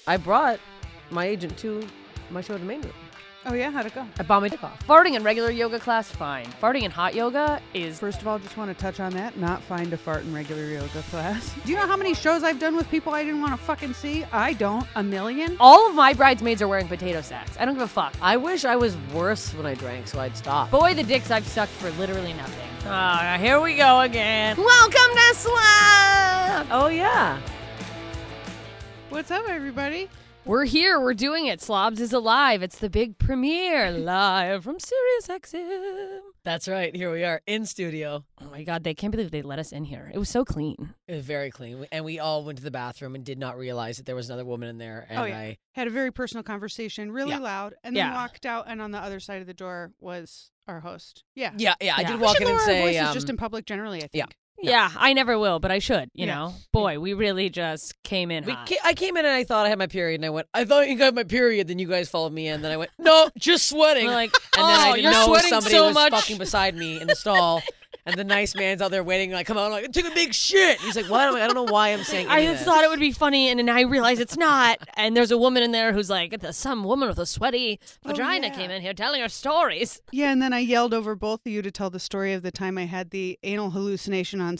I brought my agent to my show at the main room. Oh, yeah? How'd it go? I bought my dick off. Farting in regular yoga class, fine. Farting in hot yoga is... First of all, just want to touch on that. Not fine to fart in regular yoga class. Do you know how many shows I've done with people I didn't want to fucking see? I don't. A million? All of my bridesmaids are wearing potato sacks. I don't give a fuck. I wish I was worse when I drank, so I'd stop. Boy, the dicks I've sucked for literally nothing. Here we go again. Welcome to Slobs! Oh, yeah. What's up, everybody? We're here. We're doing it. Slobs is alive. It's the big premiere live from SiriusXM. That's right. Here we are in studio. Oh, my God. They can't believe they let us in here. It was so clean. It was very clean. And we all went to the bathroom and did not realize that there was another woman in there. And I had a very personal conversation, really loud, and then walked out, and on the other side of the door was our host. Yeah. I did walk in and say... Our voices just in public generally, I think. Yeah, I never will, but I should, you know. Boy, we really just came in hot. I came in and I thought I had my period, and I went, I thought you got my period. Then you guys followed me in. Then I went, no, just sweating. We're like, and then I didn't know somebody so was much. fucking beside me in the stall. And the nice man's out there waiting, like, come on, like, I took a big shit. He's like, what? I don't know why I'm saying I just thought it would be funny, and then I realized it's not. And there's a woman in there who's like, some woman with a sweaty vagina came in here telling her stories. Yeah, and then I yelled over both of you to tell the story of the time I had the anal hallucination on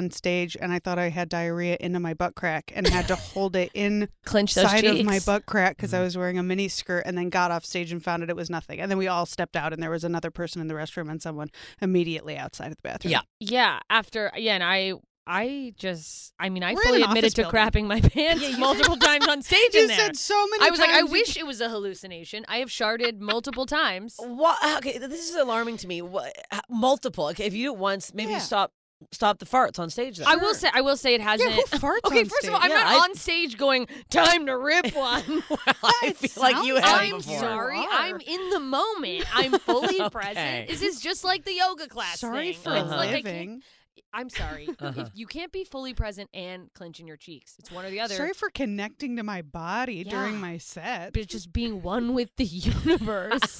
stage, and I thought I had diarrhea into my butt crack and had to hold it inside of my butt crack because I was wearing a mini skirt, and then got off stage and found it was nothing. And then we all stepped out, and there was another person in the restroom and someone immediately outside of the bathroom. Yeah. And I We're fully in an admitted office to building. crapping my pants multiple times on stage You in there. said so many I was times. like, I wish it was a hallucination. I have sharded multiple times. What? Okay, this is alarming to me. Multiple. Okay, if you do it once, maybe you stop the farts on stage then. I will say it hasn't. Yeah, who farts okay, on first of all, stage? I'm not on stage going, time to rip one. I feel like you have I'm before. sorry. I'm in the moment. I'm fully present. This is just like the yoga class Sorry thing. for It's like living. I'm sorry. If you can't be fully present and clenching your cheeks. It's one or the other. Sorry for connecting to my body during my set. But it's just being one with the universe.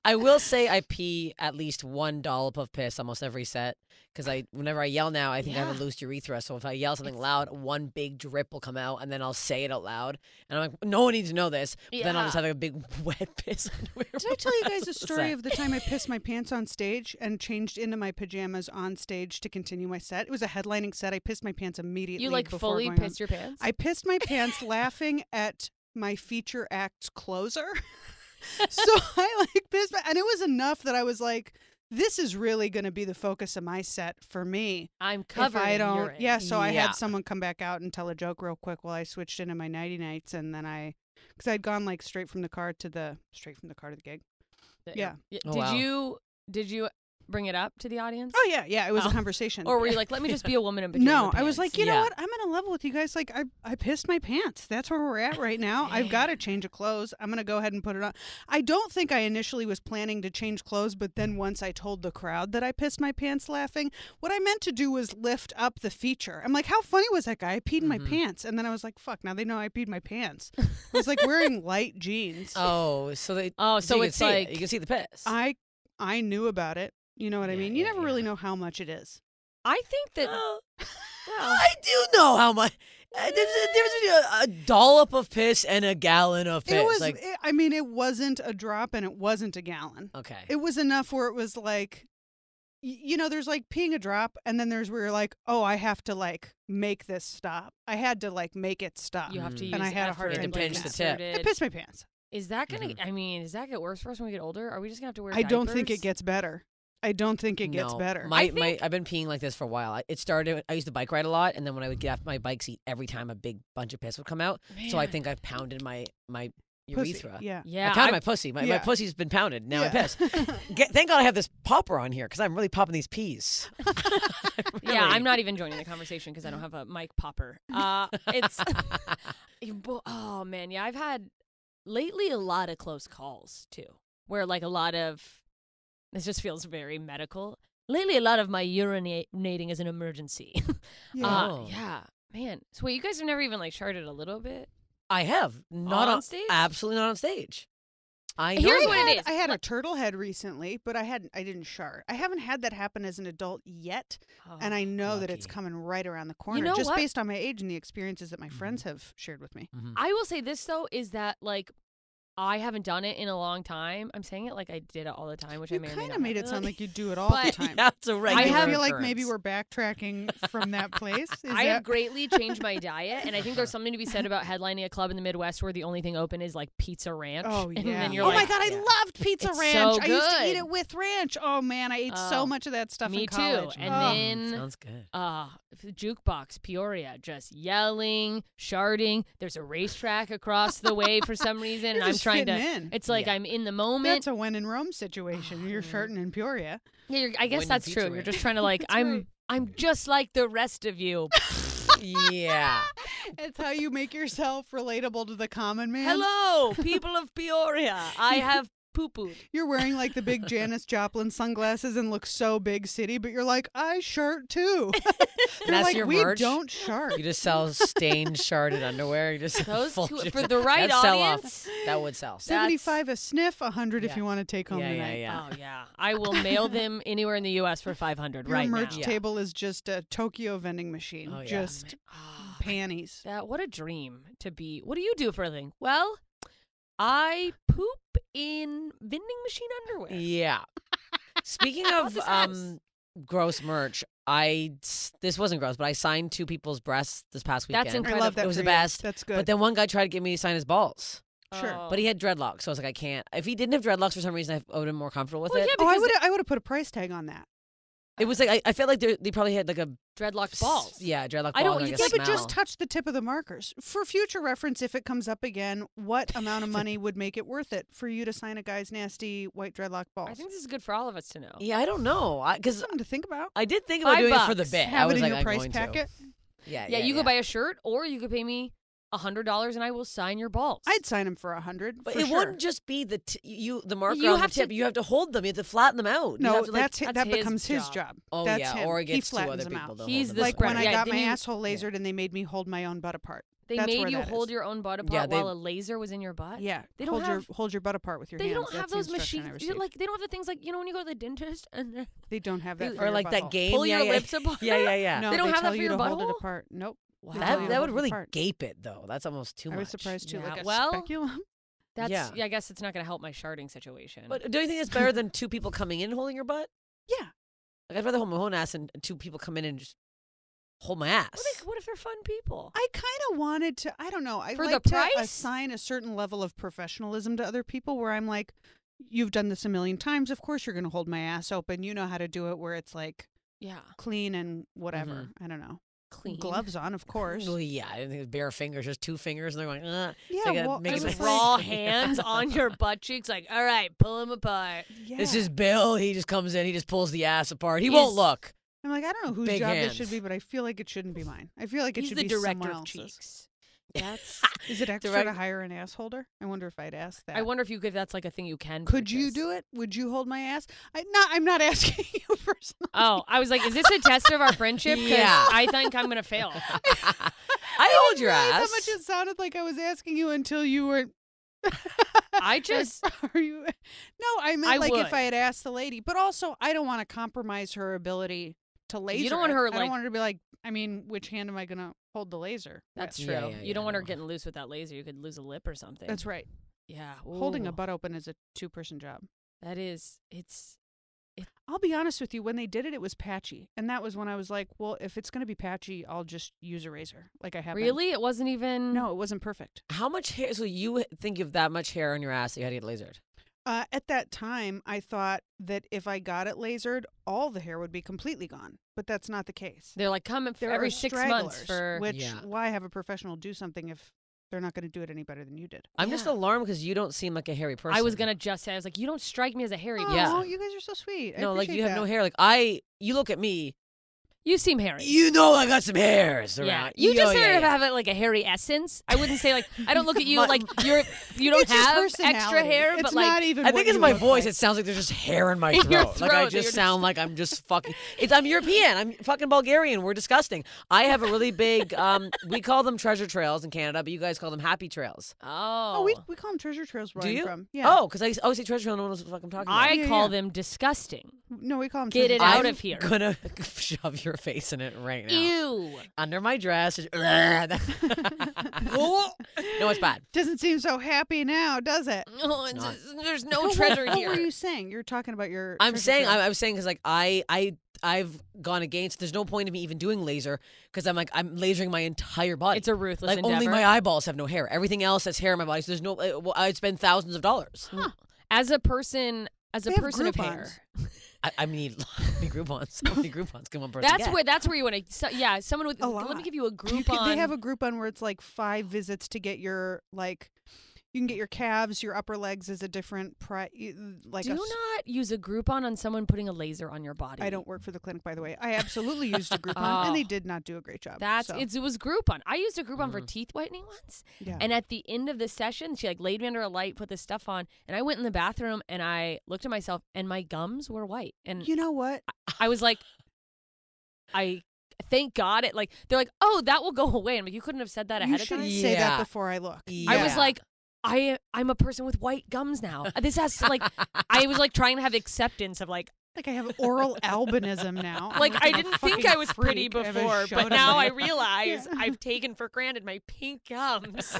I will say I pee at least one dollop of piss almost every set because whenever I yell now, I think I have a loose urethra. So if I yell something loud, one big drip will come out, and then I'll say it out loud. And I'm like, no one needs to know this. But then I'll just have a big wet piss underwear. Did I tell you guys a story of the time I pissed my pants on stage and changed into my pajamas on stage to continue my set? It was a headlining set. I pissed my pants immediately. You before fully going pissed on. your pants? I pissed my pants laughing at my feature act's closer. So I pissed and it was enough that I was like, this is really going to be the focus of my set for me. I'm covered in urine. Yeah, so I had someone come back out and tell a joke real quick while I switched into my nighty nights, and then because I'd gone straight from the car to the gig. Yeah. Did you bring it up to the audience? Oh yeah, it was a conversation. Or were you like, let me just be a woman in pajamas? No, I was like, you know what? I'm gonna level with you guys. Like, I pissed my pants. That's where we're at right now. I've got to change of clothes. I'm gonna go ahead and put it on. I don't think I initially was planning to change clothes, but then once I told the crowd that I pissed my pants laughing, what I meant to do was lift up the feature. I'm like, how funny was that guy? I peed in my pants, and then I was like, fuck. Now they know I peed my pants. I was like wearing light jeans. So it's like you can see the piss. I knew about it. You know what I mean? You never really know how much it is. I think that... I do know how much. There's a difference between a dollop of piss and a gallon of piss. It wasn't a drop and it wasn't a gallon. Okay. It was enough where it was like, there's like peeing a drop, and then there's where you're like, oh, I have to make this stop. I had to make it stop. You have to use and I had a hard time time to pinch the tip. I pissed my pants. Is that going to, does that get worse for us when we get older? Are we just going to have to wear I diapers? don't think it gets better. I don't think it gets better. I've been peeing like this for a while. It started, I used to bike ride a lot, and then when I would get off my bike seat, every time a big bunch of piss would come out. Man. So I think I've pounded my urethra. Pussy, yeah. I pounded my pussy. My pussy's been pounded. Now I piss. Thank God I have this popper on here because I'm really popping these peas. Yeah, I'm not even joining the conversation because I don't have a mic popper. It's oh man, yeah. I've had lately a lot of close calls too, where a lot of this just feels very medical. Lately, a lot of my urinating is an emergency. Yeah, man. So wait, you guys have never even sharded a little bit? I have. Not on stage? Absolutely not on stage. Here's what it is. I had a turtle head recently, but I didn't shart. I haven't had that happen as an adult yet, and I know that it's coming right around the corner. You know just what? based on my age and the experiences that my friends have shared with me. I will say this though is that like I haven't done it in a long time. I'm saying it like I did it all the time, which You I may or may kind not of made have. it sound like you do it all the But- time. Yeah, it's a regular I feel like occurrence. maybe we're backtracking from that place. I have greatly changed my diet, and I think there's something to be said about headlining a club in the Midwest where the only thing open is like Pizza Ranch. Oh, And yeah. then you're Oh, my like, God. I loved Pizza It's Ranch. so I used to eat good. it with ranch. Oh, man. I ate so Oh, much of that stuff me in college. too. And Oh. then Sounds good. jukebox Peoria, just yelling, sharding. There's a racetrack across the way for some reason, You're and I'm just trying to. fitting in. It's like Yeah. I'm in the moment. That's a when in Rome situation. You're sharting in Peoria. Yeah, I guess When that's Pizza true. You're Ranch. just trying to like I'm just like the rest of you. Yeah. It's how you make yourself relatable to the common man. Hello, people of Peoria. I have poo-pooed. You're wearing like the big Janis Joplin sunglasses and look so big city, but you're like, I shart too. They're That's like, your we merch? don't shart. You just sell stained, sharded underwear. You just Those fold two, it. for the right That'd sell off. audience. That would sell. 75 a sniff, 100 if Yeah. you want to take home Yeah, yeah, tonight. yeah. Oh yeah, I will mail them anywhere in the U.S. for $500 Your right merch now. Yeah. table is just a Tokyo vending machine. Oh, yeah. Just Ah, panties. what a dream to be. What do you do for a living? Well, I poop in vending machine underwear. Yeah. Speaking of this house. gross merch, this wasn't gross, but I signed 2 people's breasts this past weekend. That's I incredible. love that It was for the you. best. That's good. But then one guy tried to get me to sign his balls. Sure. Oh. But he had dreadlocks, so I was like, I can't. If he didn't have dreadlocks for some reason, I would have been more comfortable with Well, it. yeah, Oh, because I would have put a price tag on that. It was like I felt like they probably had like a dreadlocked balls. Yeah, dreadlock balls. I don't- and you like a Yeah, but just smell. touch the tip of the markers. For future reference, if it comes up again, what amount of money would make it worth it for you to sign a guy's nasty white dreadlock balls? I think this is good for all of us to know. Yeah, I don't know, because Something to think about. I did think about doing it for the $5. bit. I Have was it in like, your I'm price going packet. To. Yeah, Yeah, you could buy a shirt, or you could pay me $100 and I will sign your balls. I'd sign him for 100. But for it sure. wouldn't just be the the marker You on the have to- tip. You have to hold them. You have to flatten them out. You No, have to, like, that that's his becomes his job. job. Oh That's yeah, him. or it He gets to flattens other them people. out. to He's hold the them Like out. when I Yeah, got then my you- asshole lasered and they made me hold my own butt apart. They That's made where you that hold is. your own butt apart Yeah, while a laser was in your butt. Yeah, They don't hold your butt apart with your They hands. don't have That's the those instruction I machines. received. Like they don't have the things like when you go to the dentist and They don't have that. Or for Or your like that butthole. game. pull yeah, your yeah. lips apart. Yeah, yeah, yeah. No, They don't have tell that for you your to hold it butthole? apart. Nope. Wow. They tell you That to that hold would it really apart. gape it though. That's almost too much. I was surprised too. Yeah, Like a well- speculum. That's Yeah. I guess it's not going to help my sharding situation. But do you think it's better than 2 people coming in holding your butt? Yeah. Like I'd rather hold my own ass than 2 people come in and just hold my ass. what if they're fun people? I kind of wanted to. I don't know. I For the like to price? assign a certain level of professionalism to other people. Where I'm like, you've done this a million times. Of course, you're going to hold my ass open. You know how to do it. Where it's like Yeah, clean and whatever. I don't know. clean Gloves on, of course. Well, yeah, I didn't think it was bare fingers, just 2 fingers, and they're going, Yeah, like a- well, make I it was nice. like- raw hands on your butt cheeks. Like, all right, pull them apart. Yeah. This is Bill. He just comes in, he just pulls the ass apart. He He's- won't look. I'm like, I don't know whose Big job hands. this should be, but I feel like it shouldn't be mine. I feel like it He's should the be director someone of else's. cheeks. That's. Is it extra Direct- to hire an ass holder? I wonder if I'd ask that. I wonder if that's like a thing you can. Could you purchase. do it? Would you hold my ass? I'm not asking you personally. Oh, I was like, is this a test of our friendship? 'Cause Yeah. I think I'm gonna fail. I hold your realize ass. How much it sounded like I was asking you until you were. I just. Are you? No, I meant I like would. if I had asked the lady, but also I don't want to compromise her ability to laser. don't want her, I don't like- want her to be like. I mean, which hand am I gonna hold the laser? That's with? true. Yeah, yeah, You don't yeah, want her no. getting loose with that laser. You could lose a lip or something. That's right. Yeah. Holding a Ooh. butt open is a 2-person job. That is. It's. I'll be honest with you. When they did it, it was patchy, and that was when I was like, "Well, if it's gonna be patchy, I'll just use a razor, like I have." been. Really? It wasn't even. No, it wasn't perfect. How much hair? So you think you have that much hair on your ass that you had to get lasered? At that time, I thought that if I got it lasered, all the hair would be completely gone, but that's not the case. They're like, come There every are 6 months stragglers, for. which Yeah. why have a professional do something if they're not going to do it any better than you did? I'm just Yeah. alarmed because you don't seem like a hairy person. I was gonna just say, I was like, you don't strike me as a hairy Oh, person. Yeah. you guys are so sweet. I No, like you appreciate have no that. hair. Like you look at me. You seem hairy. You know I got some hairs around. Yeah, you just sort of have like a hairy essence. I wouldn't say like I don't look at you like you don't It's just have extra personality. hair, It's but like not even I think what it's you my look voice. like. It sounds like there's just hair in my In your throat. Like I throat, just you're sound like I'm just fucking. I'm European. I'm fucking Bulgarian. We're disgusting. I have a really big. We call them treasure trails in Canada, but you guys call them happy trails. Oh, we call them treasure trails where Do I'm you? from. Yeah. Oh, because I always say treasure trail. No one knows what the fuck I'm talking about. I Yeah, call yeah. them disgusting. No, we call them Get treasure it trails. out I'm of here. gonna shove your face in it right now. Ew. Under my dress. No, it's bad. Doesn't seem so happy now, does it? Oh, It's not. there's no treasure what here. were you saying? You're talking about your. I'm treasure saying, trail. I was saying, because like I've gone against. There's no point in me even doing laser because I'm lasering my entire body. It's a ruthless like endeavor. only my eyeballs have no hair. Everything else has hair in my body. So there's no. I'd spend thousands of dollars. As a person They have of hair. Groupons. I mean, how many Groupons? How many Groupons can one person get? That's where you want to. So, someone with. A Let me lot. give you a You Groupon. they have a Groupon where it's like 5 visits to get your like. You can get your calves, your upper legs is a different price. Like Do not use a Groupon on someone putting a laser on your body. I don't work for the clinic, by the way. I absolutely used a Groupon, and they Oh. did not do a great job. That's so. it was Groupon. I used a Groupon for teeth whitening once. Yeah. And at the end of the session, she like laid me under a light, put this stuff on, and I went in the bathroom and I looked at myself and my gums were white. And You know what? I was like, I thank God it like they're like, oh, that will go away. I'm like, you couldn't have said that You ahead of should time. say Yeah. that before I look. I was Yeah. like, I'm a person with white gums now. This has to like I was like trying to have acceptance of like Like I have oral albinism now. like I'm I a didn't think fucking I was pretty freak. I have a before, show but to now I play. realize Yeah. I've taken for granted my pink gums.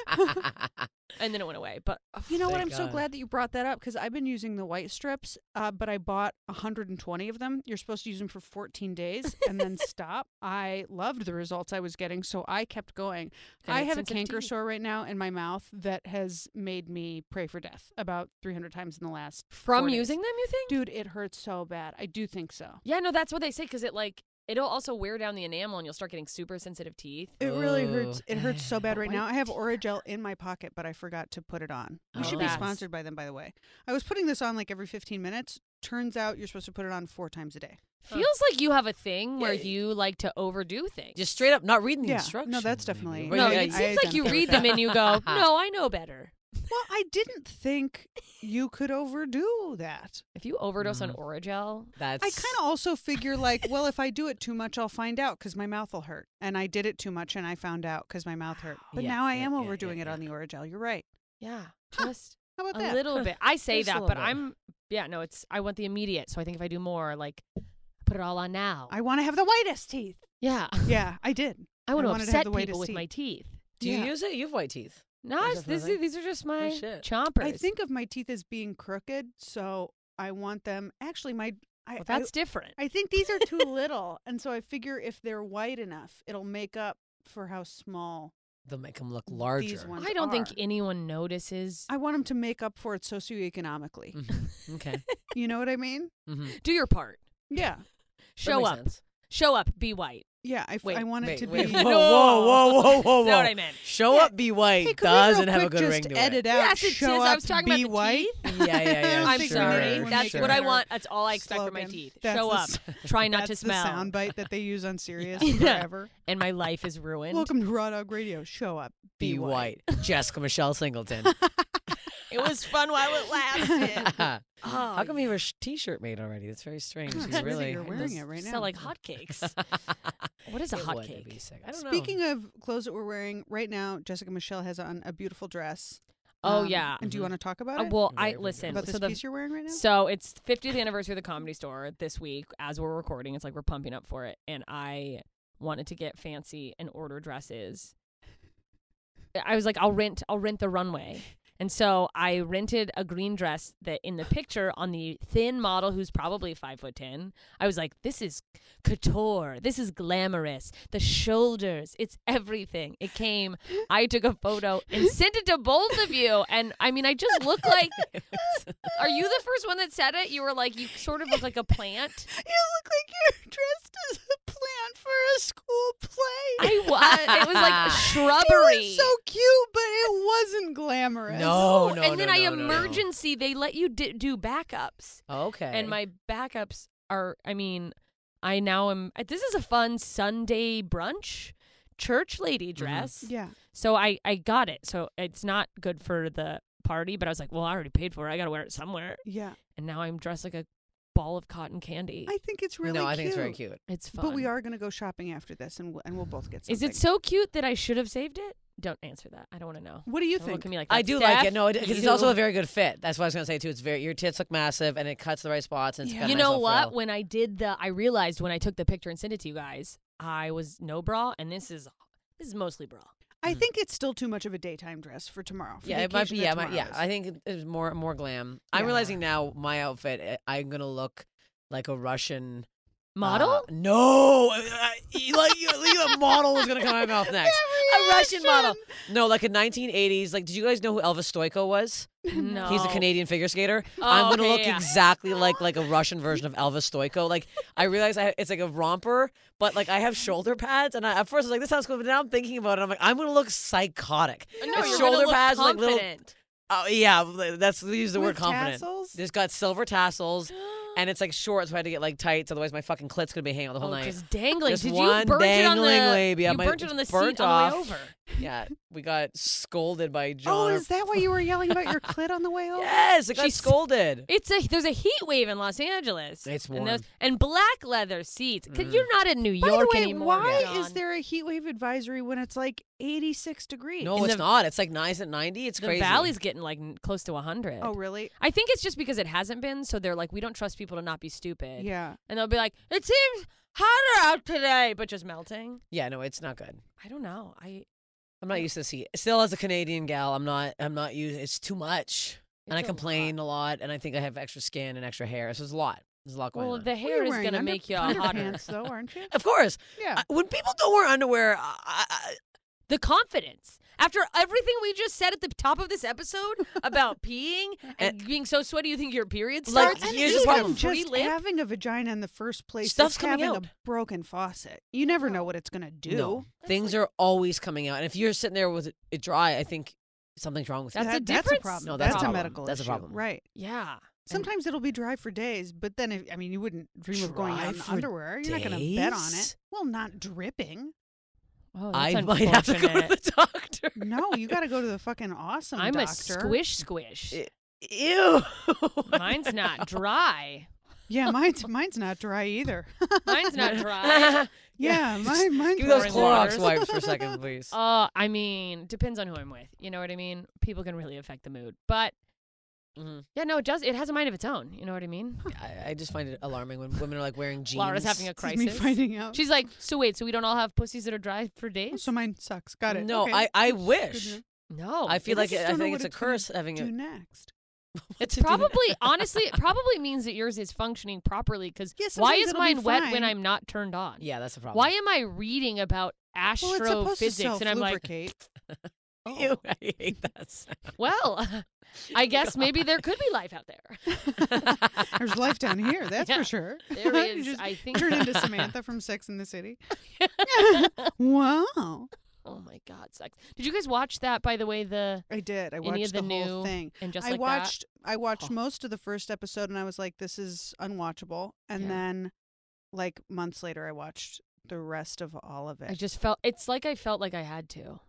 And then it went away. But You know what? Thank I'm so God. glad that you brought that up because I've been using the white strips, but I bought 120 of them. You're supposed to use them for 14 days and then stop. I loved the results I was getting, so I kept going. I have a canker sore right now in my mouth that has made me pray for death about 300 times in the last from 4 days. using them, you think? Dude, it hurts so bad. I do think so. Yeah, no, that's what they say because it like it'll also wear down the enamel and you'll start getting super sensitive teeth. It really Oh. hurts. It hurts so bad right now. I have White. Orajel in my pocket, but I forgot to put it on. We Oh, should be that's- sponsored by them, by the way. I was putting this on like every 15 minutes. Turns out you're supposed to put it on 4 times a day. Feels like you have a thing where Yeah. you like to overdo things. Just straight up not reading the Yeah. instructions. No, that's maybe. definitely- But no, yeah, it you- seems like you identify read with them that. and you go, no, I know better. Well, I didn't think you could overdo that. If you overdose on Mhm. Orajel, That's I kind of also figure like, well, if I do it too much, I'll find out because my mouth will hurt. And I did it too much and I found out because my mouth hurt. But Yeah, now I yeah, am yeah, overdoing yeah, it on the Orajel. You're right. yeah, Huh. just How about a that? little bit. I say Just a that, little but bit. I want the immediate. So I think if I do more, like, put it all on now. I want to have the whitest teeth. Yeah. Yeah, I did. I want to wanted to have upset the people whitest with teeth. my teeth. Do you Yeah. use it? You have white teeth. No, Is that for nothing? these are just my shit. chompers. I think of my teeth as being crooked, so I want them. Actually, well, that's different. I think these are too little, and so I figure if they're white enough, it'll make up for how small. They'll make them look larger. ones I don't think are. anyone notices. I want them to make up for it socioeconomically. Mhm. Okay. You know what I mean? Mm-hmm. Do your part. Yeah. Show up. Show up. Be white. Yeah, Wait, I want it Wait, to wait, be. whoa, No. whoa, whoa, whoa, whoa, Is that what whoa. I meant? Show Yeah. up, be white Hey, could we doesn't real have a quick good ring just to edit it. out? Yes, it show is. up, I was talking be about the white. teeth. Yeah. I'm Sure, sorry. sure. That's what I want. That's all I expect from my Slogan. teeth. That's Show the up. s- Try not to That's smell. the soundbite that they use on Sirius Yeah. forever. And my life is ruined. Welcome to Raw Dog Radio. Show up, Be white. Jessica Michelle Singleton. It was fun while it lasted. How Oh, come you have a t-shirt made already? That's very strange. Huh, You it's weird that really you're wearing it right now. Sell like hotcakes. What is a It would, it'd hotcake? be sick. I don't know. Speaking of clothes that we're wearing right now, Jessica Michelle has on a beautiful dress. Oh, yeah. And do you Mhm. want to talk about it? Well, Very, I very listen. About this So the piece you're wearing right now? So it's 50th anniversary of the Comedy Store this week. As we're recording, it's like we're pumping up for it, and I wanted to get fancy and order dresses. I was like, I'll rent the runway, and so I rented a green dress that in the picture on the thin model who's probably 5'10". I was like, this is couture. This is glamorous. The shoulders, it's everything. It came. I took a photo and sent it to both of you, and I mean, I just look like. Are you the first one that said it? You were like, you sort of look like a plant. You look like you're dressed as a plant for a school play. I was. It was like shrubbery. It was so cute, but it wasn't glamorous. No, no, and then no, I no, no. emergency. They let you do backups, Okay. and my backups are. I mean, I now am. This is a fun Sunday brunch church lady dress. Yeah. So I got it. So it's not good for the party, but I was like, well, I already paid for it. I got to wear it somewhere. Yeah. And now I'm dressed like a ball of cotton candy. I think it's really No, cute. I think it's very cute. It's fun. But we are going to go shopping after this, and we'll both get something. Is it so cute that I should have saved it? Don't answer that. I don't want to know. What do you Don't think? look at me like I that. do Steph, like it. No, because it's you- also a very good fit. That's what I was gonna say too. It's your tits look massive and it cuts the right spots. And it's Yeah. got a You nice know little what? frill. When I did I realized when I took the picture and sent it to you guys, I was no bra, and this is mostly bra. I think it's still too much of a daytime dress for tomorrow. For Yeah, the it might occasion be. that Yeah, tomorrow is. I think it's more glam. I'm Yeah. realizing now my outfit. I'm gonna look like a Russian Model? No, a model was gonna come out of my mouth next. A Russian model. No, like a 1980s. Like, did you guys know who Elvis Stoico was? No. He's a Canadian figure skater. Oh, I'm gonna okay, look yeah. exactly like a Russian version of Elvis Stoico. Like, I realize it's like a romper, but like I have shoulder pads, and at first I was like, this sounds cool, but now I'm thinking about it. I'm like, I'm gonna look psychotic. No, It's you're shoulder gonna look pads, like little. confident. Oh yeah, that's use the word With confident. tassels? It's got silver tassels, and it's like short, so I had to get like tights. Otherwise, my fucking clit's gonna be hanging out the whole night. Just dangling. Just Did one you burn it on the? dangling labia. You My- burnt it on the it's burnt seat on the way off. over. Yeah, we got scolded by Oh, John. is that why you were yelling about your clit on the way over? Yes, it got She's- scolded. There's a heat wave in Los Angeles. It's And, warm. and black leather seats. 'Cause you're not in New York By the way, anymore. why John. is there a heat wave advisory when it's like 86 degrees? No, In it's the- not. It's like nice at 90. It's the crazy. valley's getting like close to 100? Oh, really? I think it's just because it hasn't been, so they're like, we don't trust people to not be stupid. Yeah. And they'll be like, it seems hotter out today, but just melting. Yeah, no, it's not good. I don't know. I'm not used to this heat. Still, as a Canadian gal, I'm not used. It's too much, and I It's a complain a lot, and I think I have extra skin and extra hair. So there's a lot. There's a lot going Well, on. the Well, hair you're is wearing gonna make you hotter. underpants, though, aren't you? Of course. Yeah. When people don't wear underwear, The confidence. After everything we just said at the top of this episode about peeing and being so sweaty, you think your period Like, starts? And here's the even problem. Free just lip? having a vagina in the first place Stuff's is coming having out. a broken faucet. You never know what it's going to do. no, things are always coming out. And if you're sitting there with it dry, I think something's wrong with you. That's a That's difference? a problem. No, that's a a problem. medical That's a issue. problem. Right. Yeah. Sometimes it'll be dry for days, but then, you wouldn't dream of going Dry out in for underwear. You're not going to bet on it. days? Well, not dripping. Oh, I that's might have to go to unfortunate. the doctor. No, you got to go to the fucking awesome I'm doctor. a squish. Ew. Mine's not dry. Yeah, mine's not dry either. Mine's not dry. Yeah, mine's Give me those Pouring Clorox waters. wipes for a second, please. I mean, depends on who I'm with. You know what I mean? People can really affect the mood. But Mhm. yeah, no, it does. It has a mind of its own. You know what I mean? I just find it alarming when women are like wearing jeans. Laura's having a This is me crisis. finding out. She's like, so wait, so we don't all have pussies that are dry for days? So mine sucks. Got it. No, Okay. I Good wish. to know. No. I feel I like just I don't know think what it's a gonna curse having do a. next. It's to do probably, honestly, it probably means that yours is functioning properly because Yeah, why sometimes is it'll be mine wet when fine. I'm not turned on? Yeah, that's the problem. Why am I reading about Well, it's supposed to astrophysics and I'm like, self-lubricate. Ew, I hate that sound. well, I guess maybe there could be life out there. There's life down here, that's Yeah, for sure. There You is, just I think. turn into Samantha from Sex and the City. Wow. Oh my God, sex. Did you guys watch that, by the way, I did. I Any watched of the the whole new thing. and just I like watched Oh. most of the first episode and I was like, this is unwatchable. And Yeah. then like months later I watched the rest of all of that? I it. just felt, it's like I felt like I had to.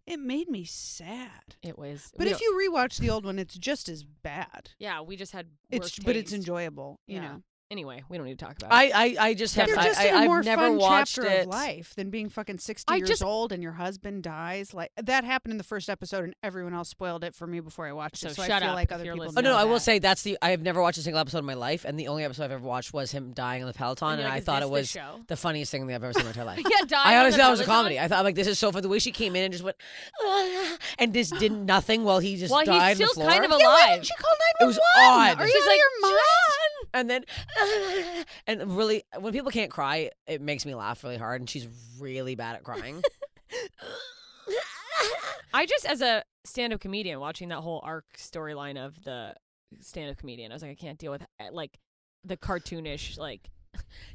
It made me sad. It was. But we if don't- you rewatch the old one, it's just as bad. Yeah, we just had It's worse but it's taste. enjoyable, you Yeah. know. Anyway, we don't need to talk about it. I just have. You're I, just I, in a I've more never fun watched chapter it. of life than being fucking 60 I years just- old and your husband dies. Like that happened in the first episode, and everyone else spoiled it for me before I watched So it. So shut I feel up like if other you're people. listening. Oh no, know I will that. say I have never watched a single episode in my life, and the only episode I've ever watched was him dying on the Peloton, And and you're like, I is thought this it the was show? the funniest thing that I've ever seen in my entire life. Yeah, dying I on honestly the thought it was a Peloton? comedy. I thought like this is so funny. The way she came in and just went and just did nothing while he just Well, died he's on the still floor. kind of Yeah, why alive. didn't she call It was 911? odd. Are She's you out of like, your mind? And then, and really, when people can't cry, it makes me laugh really hard. And she's really bad at crying. I just, as a stand-up comedian, watching that whole arc storyline of the stand-up comedian, I was like, I can't deal with like the cartoonish, like,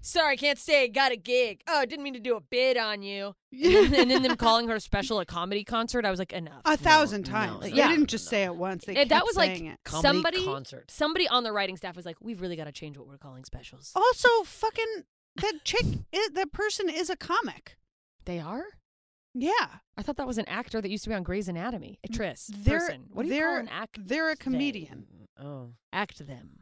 sorry, can't stay, got a gig. Oh, didn't mean to do a bid on you. And then them calling her a special at comedy concert, I was like, enough. 1,000 No, times. no, They no, didn't just say it once. They That kept was like saying it. Comedy concert. somebody on the writing staff was like, we've really got to change what we're calling specials. Also, fucking that person is a comic. They are? Yeah. I thought that was an actor that used to be on Grey's Anatomy. Actress. They're- Person. What do you call an actor? They're a comedian. Oh, Act them.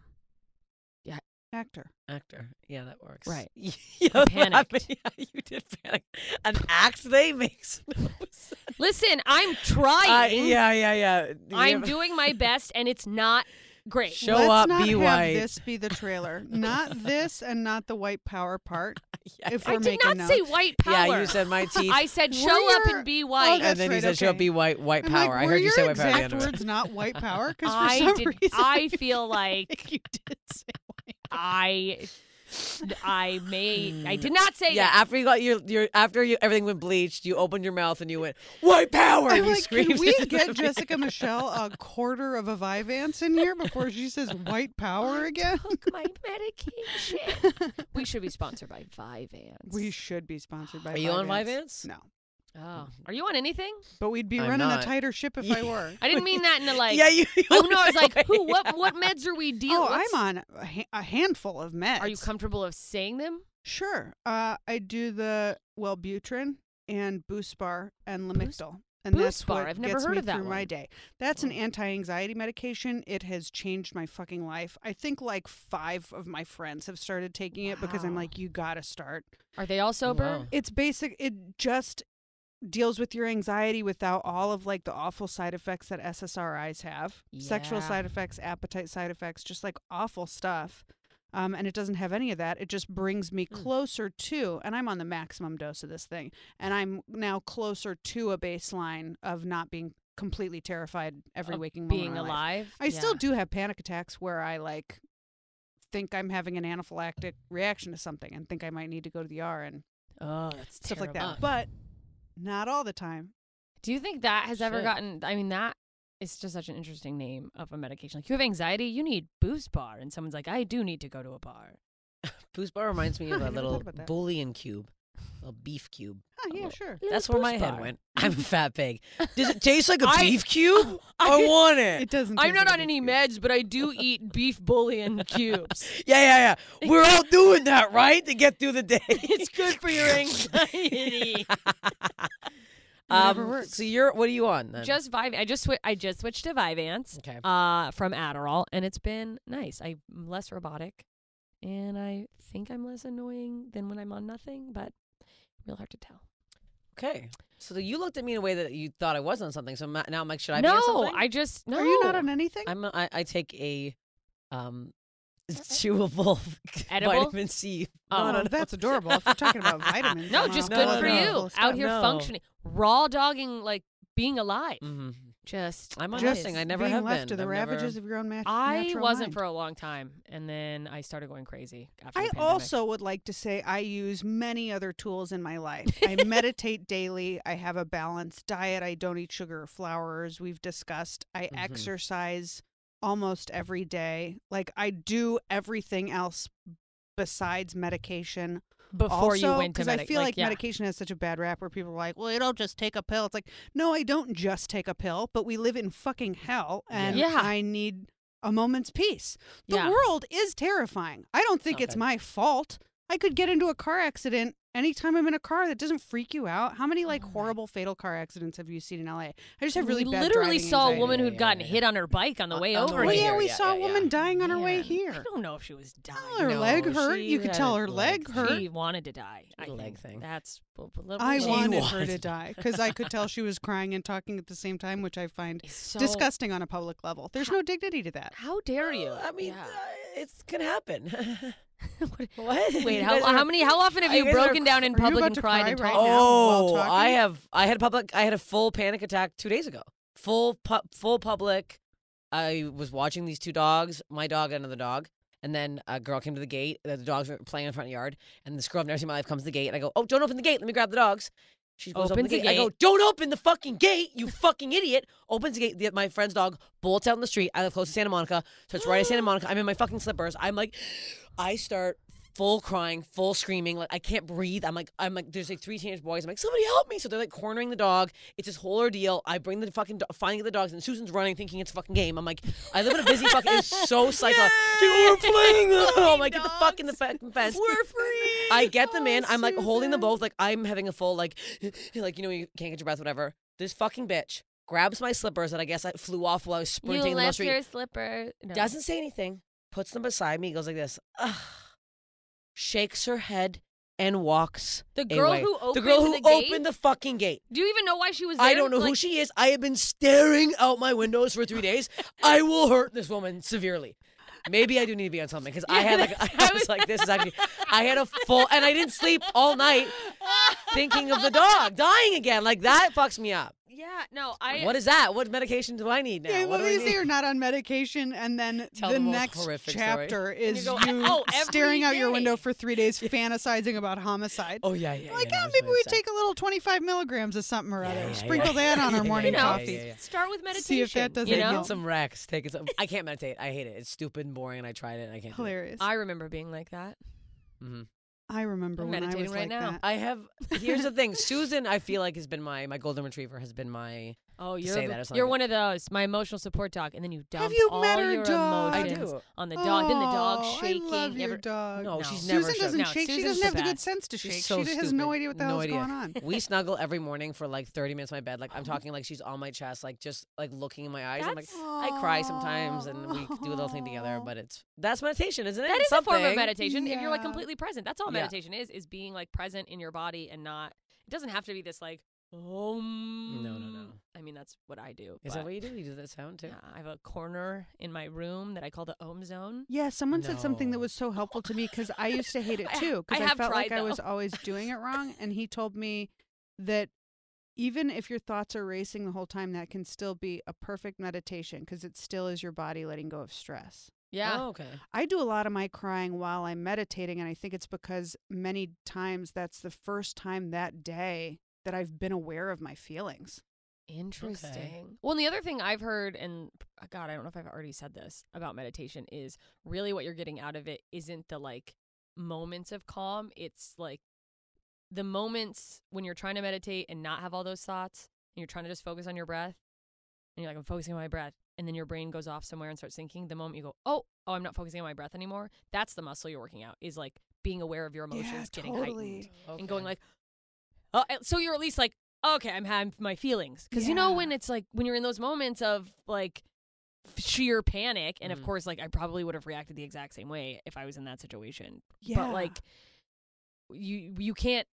Actor. actor. Yeah, that works. Right. Yeah, I panicked. Yeah, you did panic. An act they makes no sense. Listen, I'm trying. Yeah. I'm doing my best, and it's not great. Show Let's up, not be have white. this be the trailer. Not this and not the white power part. Yeah. If I we're did making not say notes. white power. Yeah, you said my teeth. I said Were show up your- and be Oh, white. that's and then he right, said, "Show up, okay. be white I'm power." like, I were heard you your say white power. at the exact end of it. words not white power? Because for I some did. reason I feel like you did say white. I did not say Yeah, that. after you got everything went bleached, you opened your mouth and you went white power. I'm And you like, screamed. can we at get me. Jessica Michelle a quarter of a Vyvanse in here before she says white power again? Took my medication. We should be sponsored by Vyvanse. We should be sponsored by Are you on Vyvanse. Vyvanse? No. Oh. Are you on anything? But we'd be I'm running not. a tighter ship if I were. I didn't mean that in a like. Yeah, you. Oh no, I was like, who? What meds are we dealing? Oh, I'm on a handful of meds. Are you comfortable of saying them? Sure. I do the Wellbutrin and Boost Bar and Lamictal. And that's Boost Bar? what I've never gets heard me of that through my one. day. That's an anti-anxiety medication. It has changed my fucking life. I think like 5 of my friends have started taking it because I'm Wow. like, you gotta start. Are they all sober? Wow. It's basic. It just deals with your anxiety without all of like the awful side effects that SSRIs have. Sexual Yeah. side effects, appetite side effects, just like awful stuff. And it doesn't have any of that. It just brings me closer to, and I'm on the maximum dose of this thing, and I'm now closer to a baseline of not being completely terrified every Of waking moment being of my life. alive. I still do have panic attacks where I like think I'm having an anaphylactic reaction to something and think I might need to go to the ER and Oh, that's stuff like terrible. that. But not all the time. Do you think that has ever Shit. gotten? I mean, that is just such an interesting name of a medication. Like, you have anxiety, you need Boost Bar, and someone's like, I do need to go to a bar. Boost Bar reminds me of I a never little thought about that. bullion cube, a beef cube. Oh, yeah, little- sure. That's Little where my Boost head Bar. went. I'm a fat pig. Does it taste like a I- beef cube? I want It it. doesn't. I'm taste not like on a any beef meds, but I do eat beef bouillon cubes. Yeah. We're all doing that, right? To get through the day. It's good for your anxiety. Whatever works. So what are you on then? Just I just switched to Vyvanse. Okay. From Adderall, and it's been nice. I'm less robotic, and I think I'm less annoying than when I'm on nothing, but real hard to tell. Okay. So you looked at me in a way that you thought I was on something. So now I'm like, should I be No, on something? I just no. Are you not on anything? I take a chewable Edible? vitamin C. Oh. No. That's adorable. If we're talking about vitamins. No, I'm just all good no, for no. you. full of Out stuff. here No. functioning, raw dogging, like being alive. Mhm. Just I'm on Just nothing. I never being have left been. to the I've ravages never- of your own I natural wasn't mind. for a long time, and then I started going crazy after I the pandemic. also would like to say I use many other tools in my life. I meditate daily. I have a balanced diet. I don't eat sugar or flour, as we've discussed. I Mhm. exercise almost every day. Like, I do everything else besides medication. before you Also, went to I feel like yeah. medication has such a bad rap where people are like, well, you don't just take a pill. It's like, no, I don't just take a pill, but we live in fucking hell, and Yeah. I need a moment's peace. The Yeah. world is terrifying. I don't think not it's good. my fault. I could get into a car accident anytime I'm in a car. That doesn't freak you out. How many Oh horrible fatal car accidents have you seen in LA? I just have really we bad literally driving saw a anxiety. woman Yeah, who'd yeah, gotten yeah. hit on her bike on the way on the over way Well, here. yeah, we Yeah, saw a yeah, woman yeah. dying on her way Man, here. I don't know if she was dying. Her No, leg hurt. she You could had tell a her leg hurt. She wanted to die. I Leg think. thing. That's I She wanted her wanted to to die because I could tell she was crying and talking at the same time, which I find so disgusting on a public level. There's no dignity to that. How dare you? I mean, Yeah. it can happen. What- What? Wait, You how guys are- how often have you guys are broken down in Are you public about and to cried cry and right talked? now? while Oh, talking? I had a full panic attack 2 days ago. Full public. I was watching these 2 dogs, my dog and another dog, and then a girl came to the gate. The dogs were playing in the front yard, and this girl I've never seen in my life comes to the gate, and I go, "Oh, don't open the gate. Let me grab the dogs." She goes, "Open Opens the the gate." I go, gate. "Don't open the fucking gate, you fucking idiot!" Opens the gate. My friend's dog bolts out in the street. I live close to Santa Monica, so it's right at Santa Monica. I'm in my fucking slippers. I'm like, I start full crying, full screaming. Like, I can't breathe. I'm like, there's like 3 teenage boys. I'm like, somebody help me. So they're like cornering the dog. It's this whole ordeal. I bring the fucking finally get the dogs, and Susan's running, thinking it's a fucking game. I'm like, I live in a busy fucking. It's so psycho. We're playing. I'm like, get the fuck in the fucking fence. We're free. I get them in. I'm like holding them both. Like, I'm having a full like you can't get your breath, whatever. This fucking bitch grabs my slippers that I guess I flew off while I was sprinting in the street. You left your slipper. No. Doesn't say anything. Puts them beside me. Goes like this. Ugh. Shakes her head and walks The girl away. who opened the girl who the gate? opened the fucking gate. Do you even know why she was there? I don't know who she is. I have been staring out my windows for 3 days. I will hurt this woman severely. Maybe I do need to be on something because I had like I was like, this is actually. I had a full and I didn't sleep all night thinking of the dog dying again. Like that fucks me up. Yeah, no, What is that? What medication do I need now? Yeah, what do let I me say need? you're not on medication, and then Tell the the most next horrific chapter is go, you every staring out your day. window for 3 days, fantasizing about homicide. Oh yeah. Like, no, oh, it's maybe really we sad. take a little 25 milligrams of something or other. yeah, Sprinkle that on our morning You know, coffee. Yeah. Start with meditation. See if that doesn't you help. know? Taking some Rex. Taking some. I can't meditate. I hate it. It's stupid and boring, and I tried it, and I can't. Hilarious. I remember being like that. Mm-hmm. I remember I'm when I meditating was right like now. that. I have. Here's the thing. Susan, I feel like has been my golden retriever. Has been my. Oh, say that or something. you're one of those, my emotional support dog, and then you dump Have you all met her your dog? I emotions do. on the dog. Then the dog Oh, shaking. I love You your ever- dog. No, No. she's never. Susan doesn't No, shake. She Susan's doesn't the have the good best. sense to She's shake. so She has stupid. no idea what the No hell's idea. going on. We snuggle every morning for like 30 minutes in my bed. Like I'm talking like she's on my chest, like just like looking in my eyes. I'm like, That's- I cry sometimes, and we do a little thing together. But that's meditation, isn't it? That is a form of Something. meditation. If you're like Yeah. completely present, that's all Yeah. meditation is being like present in your body and not. It doesn't have to be this like. No. I mean, that's what I do. Is but, that what you do? You do that sound too? I have a corner in my room that I call the Ohm Zone. Yeah, someone said something that No. was so helpful to me because I used to hate it I- too because I I have felt like tried, I was though. always doing it wrong. And he told me that even if your thoughts are racing the whole time, that can still be a perfect meditation because it still is your body letting go of stress. Yeah. Oh, okay. I do a lot of my crying while I'm meditating, and I think it's because many times that's the first time that day that I've been aware of my feelings. Interesting. Well, and the other thing I've heard, and God, I don't know if I've already said this about meditation, is really what you're getting out of it isn't the like moments of calm. It's like the moments when you're trying to meditate and not have all those thoughts, and you're trying to just focus on your breath, and you're like, I'm focusing on my breath, and then your brain goes off somewhere and starts thinking. The moment you go, oh, I'm not focusing on my breath anymore. That's the muscle you're working out. Is like being aware of your emotions getting heightened and going like, oh, so you're at least like, okay, I'm having my feelings. Because you know when it's like, when you're in those moments of like sheer panic, and of course, like I probably would have reacted the exact same way if I was in that situation. Yeah. But like, you can't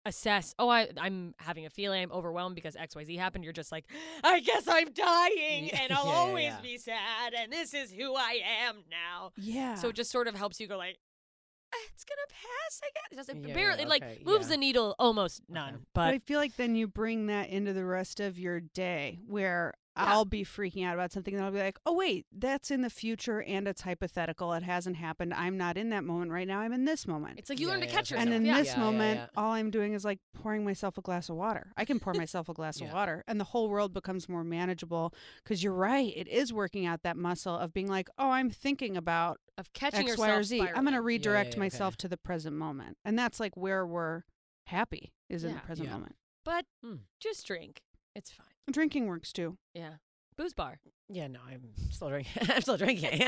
assess, oh, I'm having a feeling, I'm overwhelmed because XYZ happened. You're just like, I guess I'm dying and I'll always be sad and this is who I am now. Yeah. So it just sort of helps you go like, it's gonna pass, I guess. It doesn't Yeah, barely okay, like moves the needle almost none. But I But feel like then you bring that into the rest of your day where I'll be freaking out about something and I'll be like, oh, wait, that's in the future and it's hypothetical. It hasn't happened. I'm not in that moment right now. I'm in this moment. it's like you learn to catch And yourself. in yeah. this moment, all I'm doing is like pouring myself a glass of water. I can pour myself a glass of water and the whole world becomes more manageable because you're right. It is working out that muscle of being like, oh, I'm thinking about of catching X, yourself Y, or Z. I'm going to spiraling. redirect myself to the present moment. And that's like where we're happy is in the Yeah. present Yeah. moment. But just drink. It's fine. Drinking works too. Yeah. Booze bar. Yeah, no, I'm still drinking. I'm still drinking.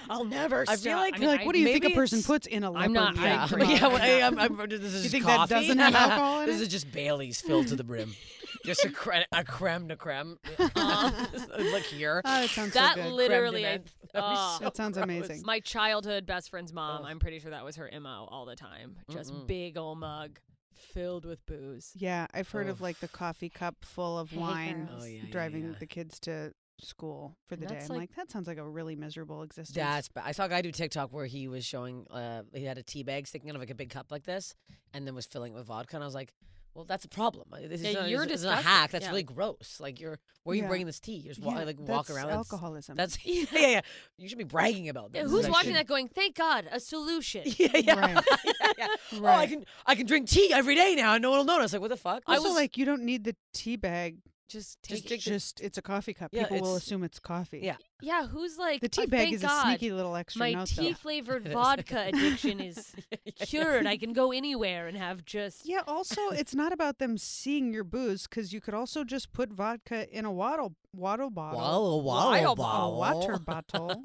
I'll never I stop. feel like- I You're mean, like, what do you think a maybe person it's- puts in a leopard? I'm not- Yeah, I drink. yeah. Well, I'm this is You just think that coffee? doesn't have alcohol in This it? is just Bailey's filled to the brim. Just a creme de creme. Look here. Oh, that sounds that so good. literally, Creme de menthe. oh, That sounds gross. amazing. my childhood best friend's mom, Ugh. I'm pretty sure that was her MO all the time. Just big old mug filled with booze. Yeah, I've heard of Ugh. like the coffee cup full of Hey, wine girls. Oh, yeah, yeah, driving yeah. the kids to school for the And day. that's I'm like- like, that sounds like a really miserable existence. That's bad. I saw a guy do TikTok where he was showing he had a tea bag sticking out of like a big cup like this, and then was filling it with vodka. And I was like, well, that's a problem. This Yeah, is not, you're this isn't a disgusting. hack. That's Yeah. really gross. Like where are you Yeah. bringing this tea? You just Yeah, walk that's around. alcoholism. That's yeah. You should be bragging about this. Who's Like, watching that going, thank God, a solution? Yeah. Right. Yeah. Oh, Right. I can drink tea every day now and no one will notice. Like, what the fuck? Also, like, you don't need the tea bag. Just Just take it. drink It's a coffee cup. Yeah, People will it's- assume it's coffee. Yeah. Yeah, who's like The tea bag thank is God, a sneaky little extra my note, though. tea-flavored vodka addiction is cured. I can go anywhere and have just... Yeah, also, it's not about them seeing your booze, because you could also just put vodka in a water bottle. Waddle A water bottle.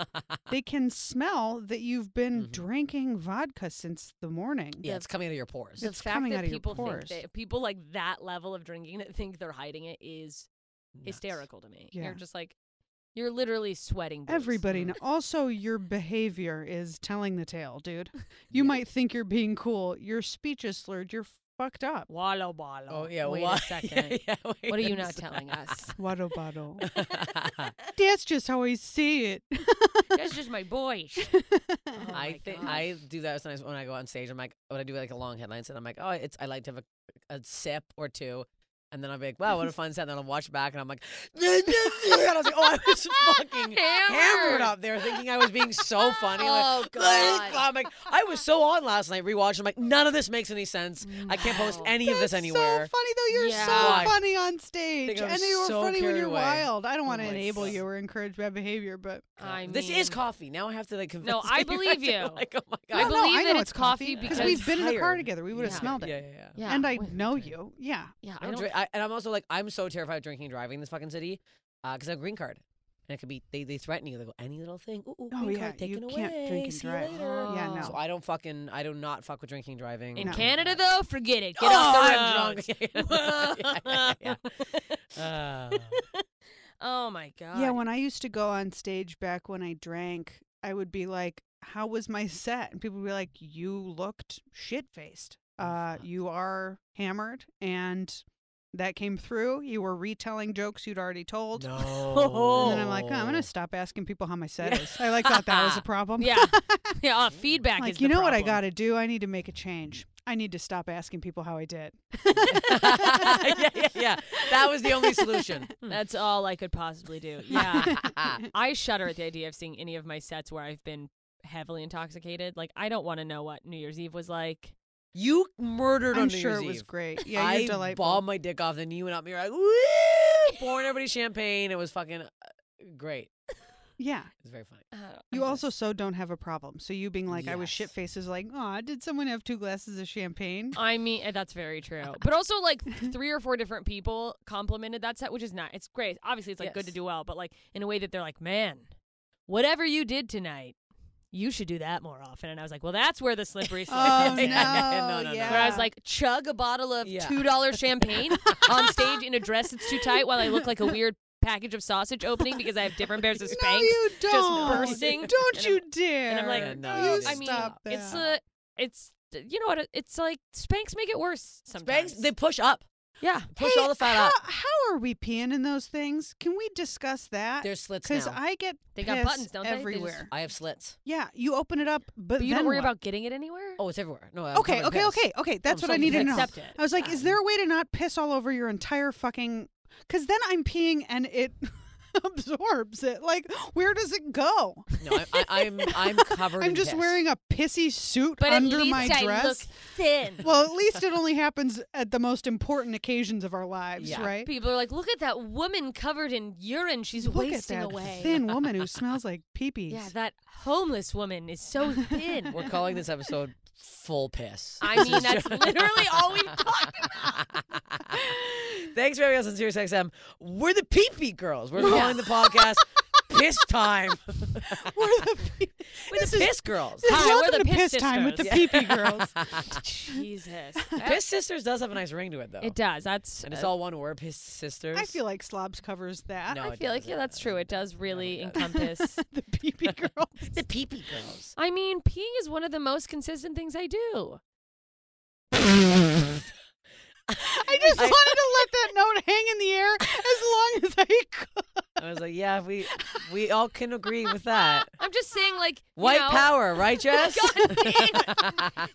They can smell that you've been drinking vodka since the morning. Yeah, it's coming out of your pores. The It's fact coming that out of your people pores. think that people like that level of drinking that think they're hiding it is Nuts. hysterical to me. Yeah. You're just like, you're literally sweating booze. Everybody knows. Also, your behavior is telling the tale, dude. You might think you're being cool. Your speech is slurred. You're fucked up. Wallow ballow. Oh, yeah. Wait a second. Wait What are you a not second. telling us? Waddle bottle. That's just how I see it. That's just my boy. I think I do that sometimes when I go on stage. I'm like, when I do like a long headline set, I'm like, oh, I like to have a sip or two. And then I'll be like, wow, what a fun set. And then I'll watch back and I'm like, and I was like, oh, I was fucking hammered up there thinking I was being so funny. Oh, like, God. I'm like, I was so on last night rewatching. I'm like, none of this makes any sense. I can't post any of this That's anywhere. so funny, though. You're Yeah. so Why? funny on stage. Think I'm And you were so funny when carried you're away. wild. I don't want to my enable God. you or encourage bad behavior, but... I This is mean, coffee. Now I have to like convince No, I you believe to, you. Like, oh my God. I No, believe I that know it's coffee because because we've been in the car tired. together. We would have Yeah. smelled it. Yeah. Yeah. And I wait, know okay. you. Yeah. Yeah, I I don't don't. and I'm also like, I'm so terrified of drinking and driving in this fucking city because I have a green card. And it could be, they threaten you. They go, any little thing, ooh, Oh, green yeah, card taken you away. can't drink and See drive. you later. Yeah, no. So I do not fuck with drinking and driving. In No. Canada, though, forget it. Get Oh, off the I'm road. drunk. Yeah. Oh my God. Yeah, when I used to go on stage back when I drank, I would be like, how was my set? And people would be like, you looked shit-faced. You are hammered, and that came through. You were retelling jokes you'd already told. No. And then I'm like, oh, I'm going to stop asking people how my set is. I thought that was a problem. Yeah. Yeah. Feedback Like, is you the know what I problem. got to do? I need to make a change. I need to stop asking people how I did. yeah. That was the only solution. That's all I could possibly do. Yeah. I shudder at the idea of seeing any of my sets where I've been heavily intoxicated. Like, I don't want to know what New Year's Eve was like. You murdered on I'm New sure Year's it was Eve. great. Yeah, I you're delightful. bawled my dick off, then you went up and you were like, woo! Pouring everybody champagne. It was fucking great. Yeah. It was very funny. You also so don't have a problem. So you being like, I was Yes. shit-faced is like, aw, did someone have 2 glasses of champagne? I mean, that's very true. But also, like, 3 or 4 different people complimented that set, which is not. It's great. Obviously, it's, like, good to Yes. do well. But, like, in a way that they're like, man, whatever you did tonight, you should do that more often. And I was like, well, that's where the slippery slope Oh, is. no. No. Yeah. Where I was like, chug a bottle of Yeah. $2 champagne on stage in a dress that's too tight while I look like a weird package of sausage opening because I have different pairs of No, Spanx you don't. just bursting. Don't And you I'm- dare. and I'm like, Yeah, no, you you I mean, stop it's that. it's you know what? It's like Spanx make it worse sometimes. Spanx, they push up. Yeah. Push Hey, all the fat how, up. How are we peeing in those things? Can we discuss that? There's slits Because now. I get They got piss buttons, don't they? They just- everywhere. I have slits. Yeah, you open it up, but But you then don't worry what? about getting it anywhere? Oh, it's everywhere. No, I'm Okay, covered in piss. okay. That's I'm what I so needed to know. Accept it. I was like, is there a way to not piss all over your entire fucking... Because then I'm peeing and it absorbs it. Like, where does it go? No, I'm covered in I'm just piss. wearing a pissy suit But under at least my I dress. look thin. Well, at least it only happens at the most important occasions of our lives, Yeah. right? People are like, look at that woman covered in urine. She's Look at wasting that away. thin woman who smells like pee-pees. Yeah, that homeless woman is so thin. We're calling this episode Full Piss. I mean, that's literally all we've talked about. Thanks for having us on Sirius XM. We're the Pee-Pee Girls. We're calling the podcast Piss Time. We're the We're the Piss Girls. Hi, we're welcome the to Piss Piss Time with the Sisters. pee-pee girls. Jesus. Piss Sisters does have a nice ring to it, though. It does. That's. And it's all one word, Piss Sisters. I feel like Slobs covers that. No, I it feel like, doesn't. yeah, that's true. It does really it encompass. The pee-pee girls. The Pee-Pee Girls. I mean, peeing is one of the most consistent things I do. I just wanted to let that note hang in the air as long as I could. I was like, yeah, we all can agree with that. I'm just saying, like, White you know, power, right, Jess? God damn it.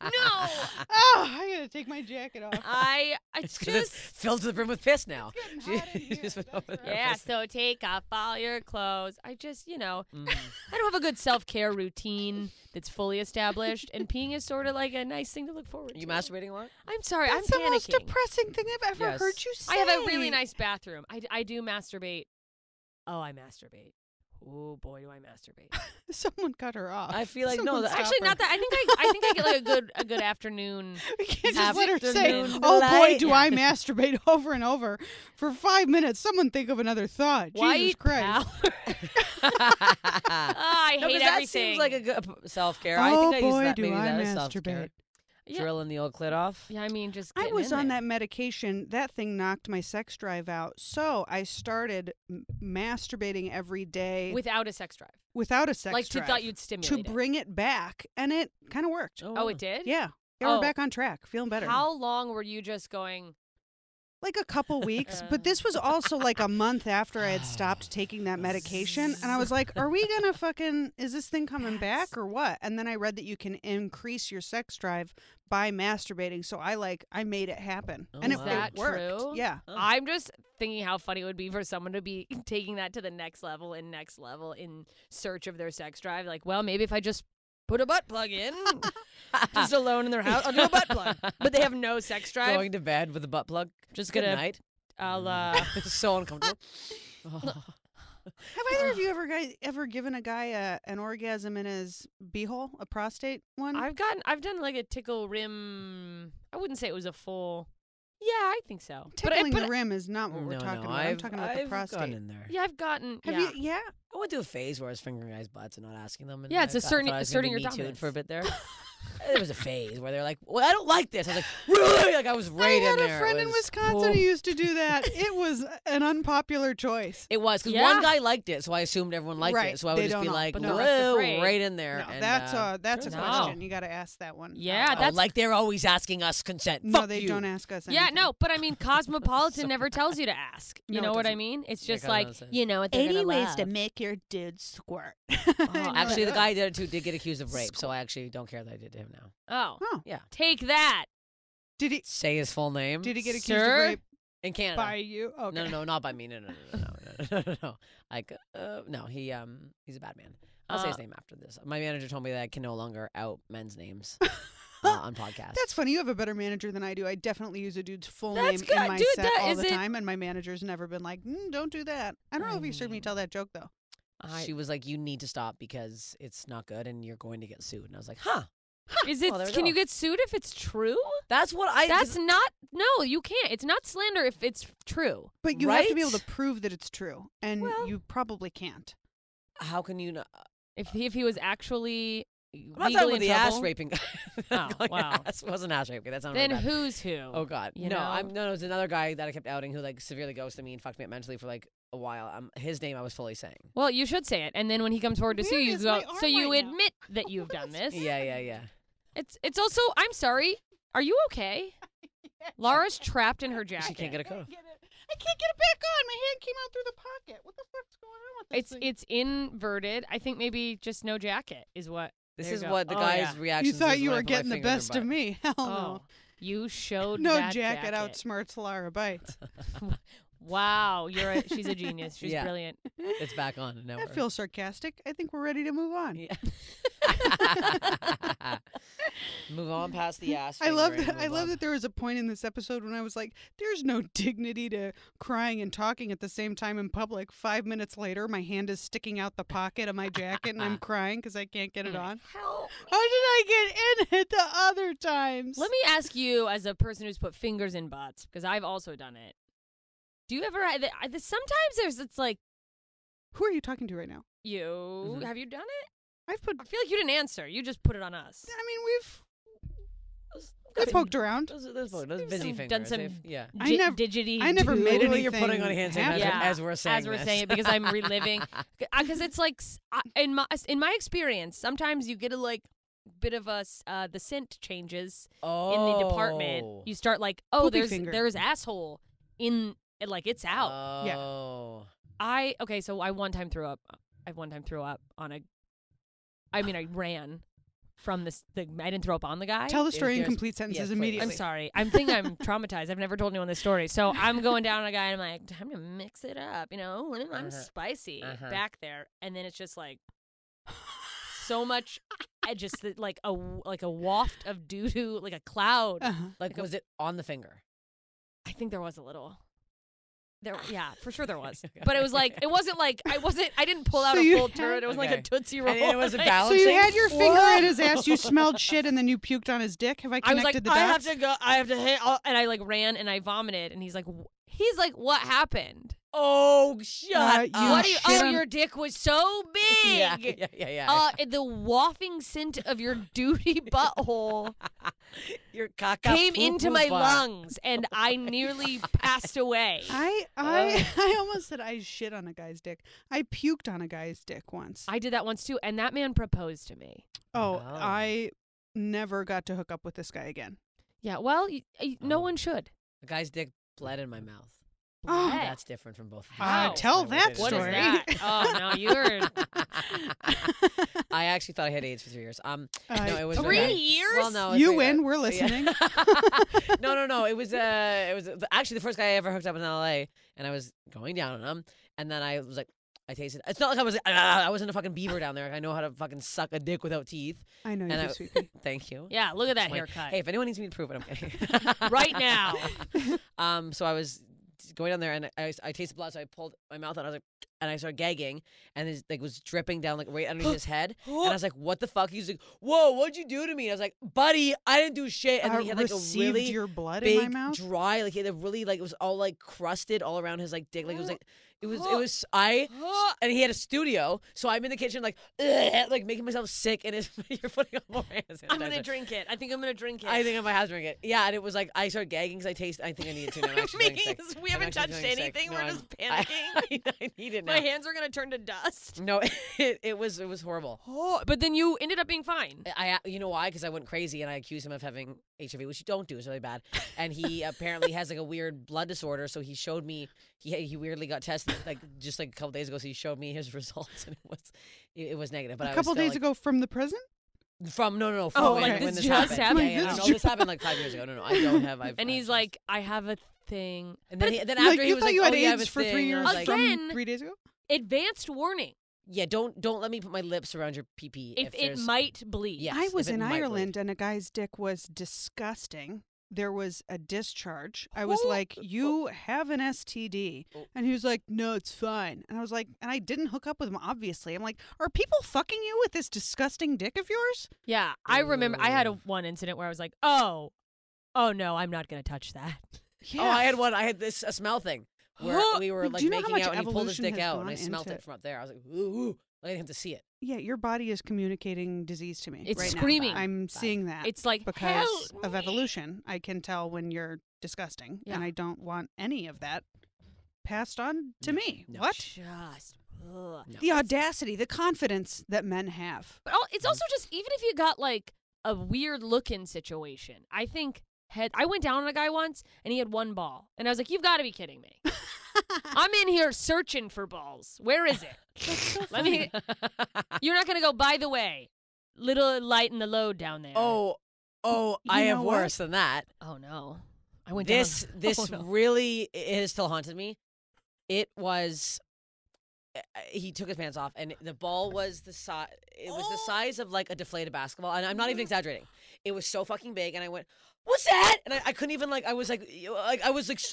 No. Oh, I gotta take my jacket off. I It's because it's just. filled to the brim with piss now. It's getting hot in She here, just went that's over there. right. Yeah, so take off all your clothes. I just, you know, Mm. I don't have a good self-care routine that's fully established, and peeing is sort of like a nice thing to look forward You to. masturbating a lot? I'm sorry, That's I'm the most panicking. depressing thing I've ever Yes. heard you say. I have a really nice bathroom. I do masturbate. Oh, I masturbate. Oh boy, do I masturbate. Someone cut her off. I feel like Someone no. stop Actually, her. not that. I think I get like a good afternoon. We can't just let her say, Afternoon "Oh boy, delight." do I masturbate over and over for 5 minutes." Someone think of another thought. Jesus White Christ! I No, hate 'cause that everything. seems like a good self-care. Oh I think I use boy, that. do Maybe I that is masturbate. self-care. Yeah. Drilling the old clit off. Yeah, I mean, just I getting was in on there. that medication. That thing knocked my sex drive out. So I started masturbating every day without a sex drive. without a sex Like drive thought you'd stimulate to it. bring it back, and it kind of worked. Oh, it did? Yeah, Oh. we're back on track, feeling better. How long were you just going? Like a couple weeks, but this was also like a month after I had stopped taking that medication, and I was like, "Are we gonna fucking? Is this thing coming back or what?" And then I read that you can increase your sex drive by masturbating, so I made it happen, Oh, and Is it that worked. true? Yeah. I'm just thinking how funny it would be for someone to be taking that to the next level in search of their sex drive. Like, well, maybe if I just put a butt plug in, just alone in their house, I'll do a butt plug. But they have no sex drive. Going to bed with a butt plug. Just Good gonna. night. I'll. It's so uncomfortable. Oh. Have either of you ever given a guy an orgasm in his beehole, a prostate one? I've done like a tickle rim. I wouldn't say it was a full. Yeah, I think so. Tickling but the rim is not what we're talking about. I'm talking about the I've prostate. gone in there. Yeah, I've gotten. Have yeah. you? Yeah. I went through a phase where I was fingering guys' butts and not asking them. And Yeah, it's I thought asserting- I was asserting gonna your be Me Too'd dominance. for a bit there. There was a phase where they're like, "Well, I don't like this." I was like, "Really?" Like I was right I in had there. a friend It in was- Wisconsin who used to do that. It was an unpopular choice. It was because Yeah. one guy liked it, so I assumed everyone liked Right, it. So I they would just don't be all, like, but the "Whoa!" rest afraid. Right in there. No, and, that's a No. question. You got to ask that one. Yeah, oh, that's like they're always asking us consent. No, Fuck they you. don't ask us. Yeah, anything. no, but I mean, Cosmopolitan never tells you to ask. You No, know it what I doesn't. mean? It's Yeah, just kinda like, nonsense. you know what they're 80 gonna ways love. to make your dude squirt. Actually, the guy who did it too did get accused of rape, so I actually don't care that I did to him now. Oh, Oh, Yeah. take that. did he? Say his full name. Did he get accused Sir? of rape in Canada? by you? Okay. No, not by me. No. Like, no, he's a bad man. I'll say his name after this. My manager told me that I can no longer out men's names on podcasts. That's funny. You have a better manager than I do. I definitely use a dude's full That's name good. in my Dude, set that all is the it- time, and my manager's never been like, "Don't do that." I don't know if you heard me tell that joke though. She was like, "You need to stop because it's not good, and you're going to get sued." And I was like, "Huh." Is it? Well, there we Can you go. get sued if it's true? That's what I. That's not. No, you can't. It's not slander if it's true. But you have to be able Right? to prove that it's true, and Well- you probably can't. How can you not? If he was actually I'm not talking legally about in the trouble, ass raping guy. Oh, Like, wow. Ass wasn't ass raping. That's not then really bad. who's who? Oh God, you no! know? No. It was another guy that I kept outing who like severely ghosted me and fucked me up mentally for like a while. His name I was fully saying. Well, you should say it, and then when he comes forward to sue Where you, is go. my So arm you right now? admit that you've done this. Yeah. It's also. I'm sorry. Are you okay? Laura's trapped in her jacket. She can't get a coat. I can't get it back on. My hand came out through the pocket. What the fuck's going on with this thing? It's inverted. I think maybe just no jacket is what. This There is you go. what the Oh, guy's yeah. reaction. You thought you were getting the best of me. Hell Oh, no. you showed No that jacket outsmarts Lara Bites. Wow, she's a genius. She's Yeah. brilliant. It's back on. No. That feels sarcastic. I think we're ready to move on. Yeah. Move on past the ass. I love fingering, that. I move love on. that there was a point in this episode when I was like, "There's no dignity to crying and talking at the same time in public." 5 minutes later, my hand is sticking out the pocket of my jacket, and I'm crying because I can't get it on. Help. How did I get in it the other times? Let me ask you, as a person who's put fingers in butts, because I've also done it. Do you ever? Sometimes it's like Who are you talking to right now? you. Mhm. Have you done it? I've put. I feel like you didn't answer. You just put it on us. I mean, we've Those- poked around. Those Maybe busy some- fingers. done some- Yeah. I never- Digity. I never do. made Literally, anything. you're putting on a hand happen. sanitizer Yeah, as we're saying as we're this. saying it, because I'm reliving. Because it's like in my experience, sometimes you get a like bit of a the scent changes in the department. You start like, oh, Poopy finger. there's asshole in like it's out. Oh. So I one time threw up. I one time threw up on a. I mean, I ran from this. I didn't throw up on the guy. Tell the story in Yes, complete sentences please. immediately. I'm sorry. I'm traumatized. I've never told anyone this story. So I'm going down on a guy and I'm like, time to mix it up. You know, I'm spicy back there. And then it's just like so much, like a waft of doo-doo, like a cloud. Uh-huh. Like, was it on the finger? I think there was a little. For sure there was. But it was like, it wasn't like, I didn't pull out So a you full turd. It was like a Tootsie Roll. And it was a So balancing. you had your finger in his ass, you smelled shit, and then you puked on his dick? Have I I was connected like, the I have dots? to go. I have to hit. And I like ran and I vomited. And he's like, what happened? Oh, shut up. What do you? shit Oh, on- your dick was so big. Yeah. The wafting scent of your duty butthole Your caca came into my poo-poo-pa. lungs, and I nearly passed away. I almost said I shit on a guy's dick. I puked on a guy's dick once. I did that once too, and that man proposed to me. Oh, Oh. I never got to hook up with this guy again. Yeah, well, no Oh. one should. The guy's dick bled in my mouth. Oh. Bled. That's different from both of you. How? Tell that What is story. that? Oh, no, you're I actually thought I had AIDS for 3 years. No, it was 3 okay. years. Well, no, You it's- win. We're yeah. listening. No. It was actually the first guy I ever hooked up in LA, and I was going down on him, and then I was like, I tasted. It's not like I was. I wasn't a fucking beaver down there. I know how to fucking suck a dick without teeth. I know And you I- do, sweetie. Thank you. Yeah, look at that It's my- haircut. Hey, if anyone needs me to prove it, I'm kidding. Right now. So I was going down there, and I tasted blood, so I pulled my mouth out. I was like, and I started gagging, and it like was dripping down like right underneath his head. And I was like, "What the fuck?" He's like, "Whoa, what'd you do to me?" And I was like, "Buddy, I didn't do shit." And then he had like a received really your blood in my big, mouth. dry, like he had a really like it was all like crusted all around his like dick. Like it was and he had a studio, so I'm in the kitchen like like making myself sick, and you're putting on more hand sanitizer. I'm gonna drink it. I think I'm gonna drink it. I think I might have to drink it. Yeah, and it was like I started gagging because I think I needed to. Now I'm actually feeling sick. we I'm haven't actually touched feeling sick. anything. No, We're I'm- just panicking. I need it now. My hands are gonna turn to dust. No, it was horrible. Oh, but then you ended up being fine. You know why? Because I went crazy and I accused him of having HIV, which you don't do. It's really bad. And he apparently has like a weird blood disorder. So he showed me he weirdly got tested like just like a couple days ago. So he showed me his results and it was negative. But A couple days ago from the prison? From no. Oh, when, like when this this just happened. happened? Yeah, This no, this happened like 5 years ago. No, I don't have. And he's like, I have a thing. and then But after Like, he you was thought like, you had oh, you have AIDS a for 3 thing. I years was like, Again, from 3 days ago? advanced warning. yeah, don't let me put my lips around your pee If it there's- might bleed. Yes, I if was it in might bleed. Ireland and a guy's dick was disgusting. There was a discharge. I was like, "You have an STD." Oh. And he was like, "No, it's fine." And I was like, and I didn't hook up with him, obviously. I'm like, "Are people fucking you with this disgusting dick of yours?" Yeah, I remember I had Ooh. one incident where I was like, oh no, I'm not going to touch that. Yeah. Oh, I had one. I had this a smell thing where we were Do like you know how making much out, and he pulled his evolution dick has out, and I gone smelt into- it from up there. I was like, ooh. I didn't have to see it. Yeah, your body is communicating disease to me. It's right screaming. Now. I'm seeing that. It's like, because help of me. evolution. I can tell when you're disgusting, Yeah. and I don't want any of that passed on to No, me. no. What? Just, ugh. No. The audacity, the confidence that men have. But it's also just, even if you got like a weird looking situation, I think I went down on a guy once and he had one ball. And I was like, you've got to be kidding me. I'm in here searching for balls. Where is it? Let me. You're not going to go, by the way, little light in the load down there. Oh, You I have know what? worse than that. Oh, no. I went This down. this Oh, no. really it has still haunted me. It was he took his pants off and the ball was the size. It was the size of like a deflated basketball, and I'm not even exaggerating. It was so fucking big, and I went, "What's that?" And I couldn't even like. I was like,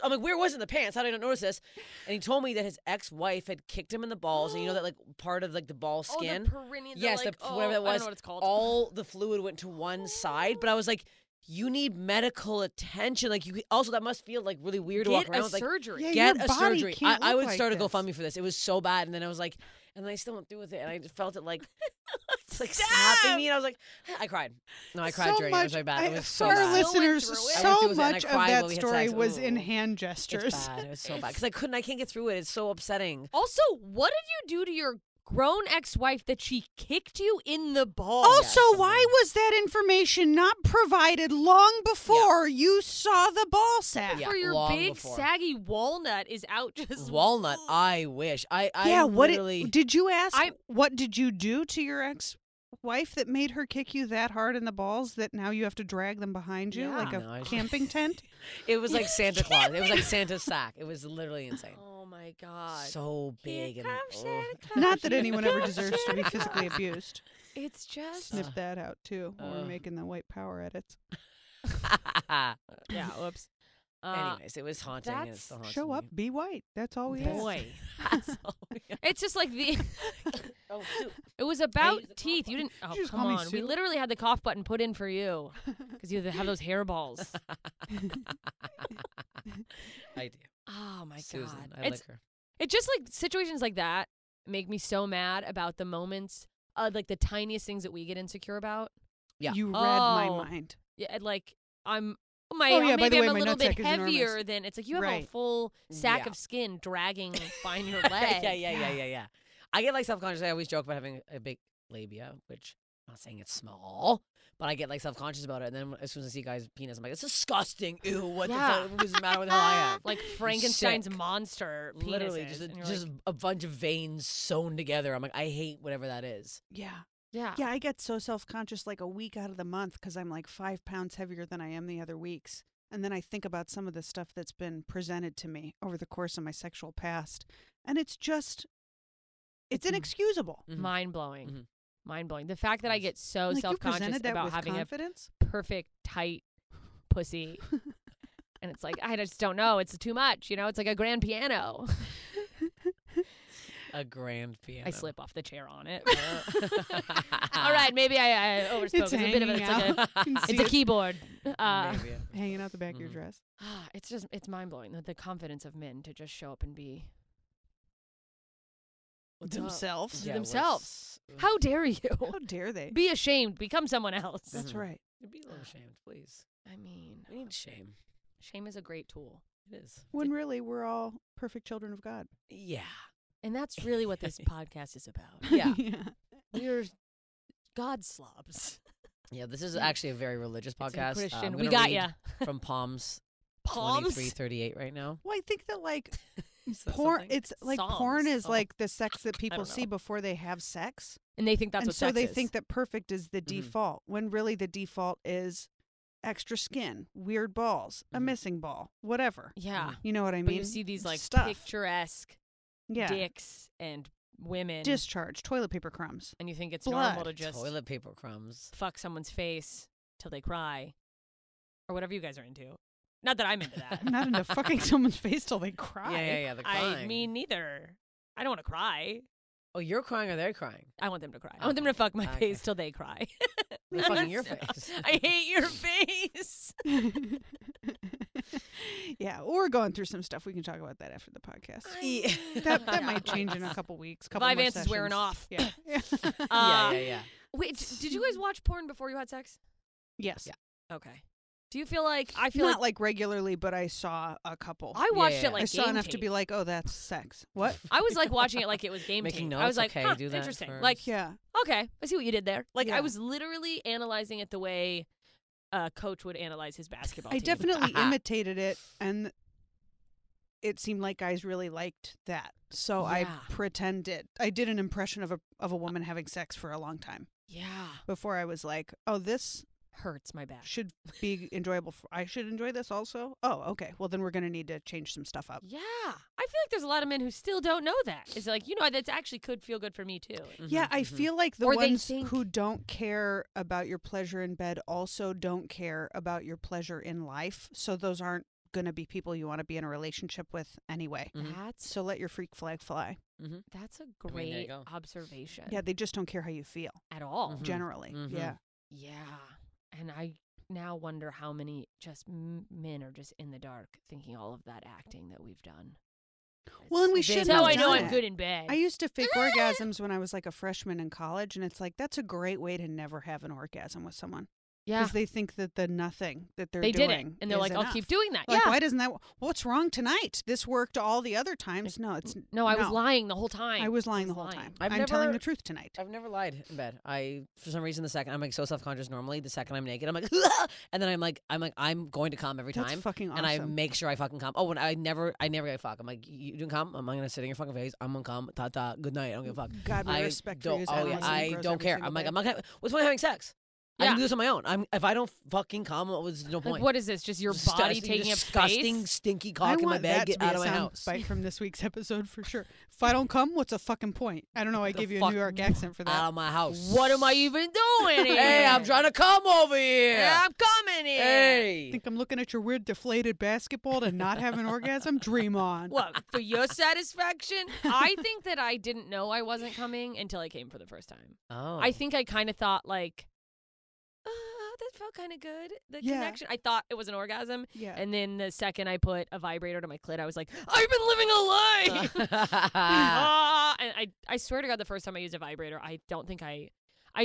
I'm like, where was it in the pants? How did I not notice this? And he told me that his ex-wife had kicked him in the balls, and you know that like part of like the ball skin. Oh, the perineum. Yes, like, whatever that I was. don't know what it's called. All the fluid went to one side, but I was like, you need medical attention. Like you also that must feel like really weird to walk Get around a with, like, surgery. Yeah, get your a body surgery. can't I look would like start a this. GoFundMe for this. It was so bad, and then I was like, and then I still went through with it, and I just felt it like it's like Stop. slapping me, and I was like, I cried. No, I cried so during much, it. It was very bad. It was for so our bad. listeners, Still went through it. I went so through it, and I much of cried while that we had story sex. was in Ooh. hand gestures. It's bad. It was so bad because I can't get through it. It's so upsetting. Also, what did you do to your grown ex-wife that she kicked you in the balls? Also, Yes. why was that information not provided long before you saw the ball sack? Yeah, For your long big before. saggy walnut is out just Walnut. I wish. I Yeah, what literally. did you ask? I- What did you do to your ex-wife that made her kick you that hard in the balls that now you have to drag them behind you Yeah. like a No, I- camping tent? It was like Santa Claus. It was like Santa's sack. It was literally insane. Oh my god. So big Here and comes oh. Santa Claus. Not that Here anyone ever comes deserves to be Santa physically Claus. abused. It's just Snip that out too when we're making the white power edits. yeah, whoops. Anyways, it was haunting. And it that's- still haunts Show up, me. be white. That's all we ask. Boy. That's all we got. It's just like the. Oh, shoot. It was about use the cough teeth. You didn't. Oh, Did you just come call me on. We Sue? literally had the cough button put in for you because you have those hairballs. I do. Oh my Susan, god. I like her. It's just like situations like that make me so mad about the moments, like the tiniest things that we get insecure about. Yeah. You read my Oh. mind. Yeah, and, like I'm. Oh, yeah, by maybe the way, I'm a my little bit nutsack is enormous. heavier than it's like you have a Right. full sack Yeah. of skin dragging behind your leg. Yeah. I get like self-conscious. I always joke about having a big labia, which I'm not saying it's small, but I get like self-conscious about it. And then as soon as I see guys' penis, I'm like, it's disgusting. Ew, what Yeah. the fuck? What does it matter what the hell I have? Like Frankenstein's Sick. monster penises. Literally, and you're just like, a bunch of veins sewn together. I'm like, I hate whatever that is. Yeah. yeah. Yeah, I get so self-conscious like a week out of the month because I'm like 5 pounds heavier than I am the other weeks. And then I think about some of the stuff that's been presented to me over the course of my sexual past. And it's just, it's inexcusable. Mhm. Mind blowing. Mhm. Mind blowing. The fact that I Yes. get so Like, you self-conscious presented that about with having confidence? a perfect tight pussy. And it's like, I just don't know. It's too much. It's like a grand piano. A grand piano. I slip off the chair on it. All right, maybe I overspoke. It's a bit of hanging it's like out. You can it's see a it keyboard. Maybe. hanging out the back of your Mhm. dress. It's mind blowing the confidence of men to just show up and be what's up? Themselves. To themselves. How How dare you? How dare they? Be ashamed. Become someone else. That's Mhm. right. be a little ashamed, please? I mean, We need shame. shame is a great tool. It is. When really we're all perfect children of God. Yeah. And that's really what this podcast is about. Yeah. We're God slobs. Yeah, this is actually a very religious It's a podcast. Christian. I'm We gonna got read ya. from Palms Palms. 23:38 right now. Well, I think that like Is that porn, something? it's like Psalms. porn is Oh. like the sex that people don't see know. before they have sex. And they think that's and what so sex they is. think that perfect is the Mhm. default, when really the default is extra skin, weird balls, a Mhm. missing ball, whatever. Yeah. You know what I But mean? you see these like stuff. picturesque Yeah. dicks and women, Discharge, toilet paper crumbs. and you think it's blood. normal to just Toilet paper crumbs. fuck someone's face till they cry, or whatever you guys are into. Not that I'm into that. I'm not into fucking someone's face till they cry. Yeah. The I crying. mean, neither. I don't want to cry. oh, you're crying or they're crying? I want them to cry. I want them to fuck my Okay. face till they cry. They're fucking your face. I hate your face. Yeah, we're going through some stuff. We can talk about that after the podcast. Yeah. That might change in a couple weeks. Couple My more Vance is wearing sessions. off. Yeah. Yeah. Wait, did you guys watch porn before you had sex? Yes. Yeah. Okay. Do you feel like I feel Not like regularly, but I saw a couple. I watched Yeah. it like I saw game enough to tape. be like, oh, that's sex. What? I was like watching it like it was game Making tape. I was notes? like, Okay, huh, do that interesting. first. Like, Yeah. okay, I see what you did there. Like, I Yeah. was literally analyzing it the way a coach would analyze his basketball I team. definitely imitated it, and it seemed like guys really liked that. So I Yeah. pretended. I did an impression of a woman having sex for a long time Yeah. before I was like, oh, this Hurts my back. should be enjoyable. I should enjoy this also. Oh, okay. Well, then we're going to need to change some stuff up. Yeah. I feel like there's a lot of men who still don't know that. It's like, that actually could feel good for me too. Yeah, I feel like the Or they ones think- who don't care about your pleasure in bed also don't care about your pleasure in life. So those aren't going to be people you want to be in a relationship with anyway. Mhm. So let your freak flag fly. That's a mean, there great you go. observation. Yeah, they just don't care how you feel, At all. Mhm. generally. Mhm. Yeah. Yeah. And I now wonder how many just men are just in the dark thinking all of that acting that we've done. Well, and we That's shouldn't how have I know done I'm it. good in bed. I used to fake orgasms when I was like a freshman in college, and it's like that's a great way to never have an orgasm with someone. Yeah. Because they think that the nothing that they're They doing did it. And they're is like, I'll enough. keep doing that. Like, yeah. why doesn't that? What's wrong tonight? This worked all the other times. No, it's No, I was lying the whole time. I was lying the was whole lying. time. I've I'm telling never- the truth tonight. I've never lied in bed. For some reason, the second I'm like so self-conscious normally, the second I'm naked, I'm like, and then I'm going to come every That's time. fucking awesome. And I make sure I fucking come. Oh, when I never get fuck. I'm like, you didn't come? I'm gonna sit in your fucking face. I'm gonna come. Ta ta. Good night. I don't give a fuck. God, my I respect for don't. you is Oh yeah, endless and I grows don't every care. single I'm like, day. I'm not gonna. What's the point of having sex? I Yeah. can do this on my own. If I don't fucking come, there's no point. Like, what is this? Just your Disgusting, body taking up disgusting, space? stinky I cock in my want bed. that Get to be out a of my sound house. bite from this week's episode for sure. If I don't come, what's the fucking point? I don't know. I The give you a fuck New York accent for that. Out of my house. What am I even doing here? Hey, I'm trying to come over here. Yeah, I'm coming here. Hey. Think I'm looking at your weird deflated basketball to not have an orgasm? Dream on. What, for your satisfaction? I think that I didn't know I wasn't coming until I came for the first time. Oh. I think I kind of thought like, that felt kind of good. The Yeah. connection. I thought it was an orgasm. Yeah. And then the second I put a vibrator to my clit, I was like, I've been living a lie. And I swear to God, the first time I used a vibrator, I don't think I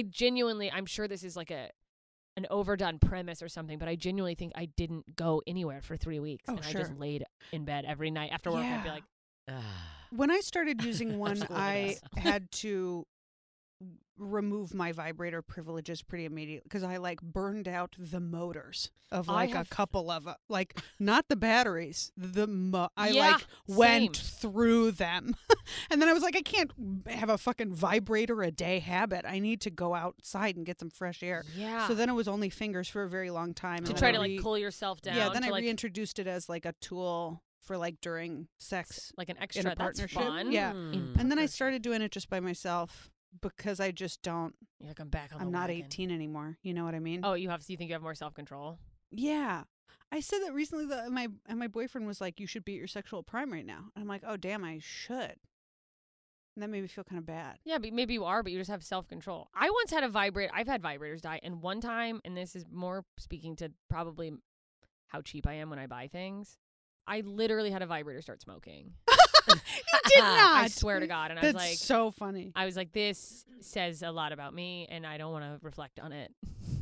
genuinely, I'm sure this is like an overdone premise or something, but I genuinely think I didn't go anywhere for 3 weeks. Oh, and sure. I just laid in bed every night after work. I'd be Yeah. like, When I started using one, Absolutely I yes. had to remove my vibrator privileges pretty immediately because I like burned out the motors of I like a have- couple of like not the batteries, I Yeah, like went same. through them, and then I was like, I can't have a fucking vibrator a day habit. I need to go outside and get some fresh air. yeah. So then it was only fingers for a very long time. to and try then to I like cool yourself down. yeah, then to, I like, reintroduced it as like a tool for like during sex. like an extra. That's partnership. fun. Yeah. In And then I partnership. started doing it just by myself because I just don't. You're like, I'm back on the I'm not wagon. 18 anymore. You know what I mean? Oh, you think you have more self control? Yeah. I said that recently. My boyfriend was like, "You should be at your sexual prime right now." And I'm like, "Oh damn, I should." And that made me feel kind of bad. Yeah, but maybe you are, but you just have self control. I once had a vibrator. I've had vibrators die, and one time, and this is more speaking to probably how cheap I am when I buy things. I literally had a vibrator start smoking. You did not. I swear to God, and I That's was like, so funny. I was like, this says a lot about me, and I don't want to reflect on it.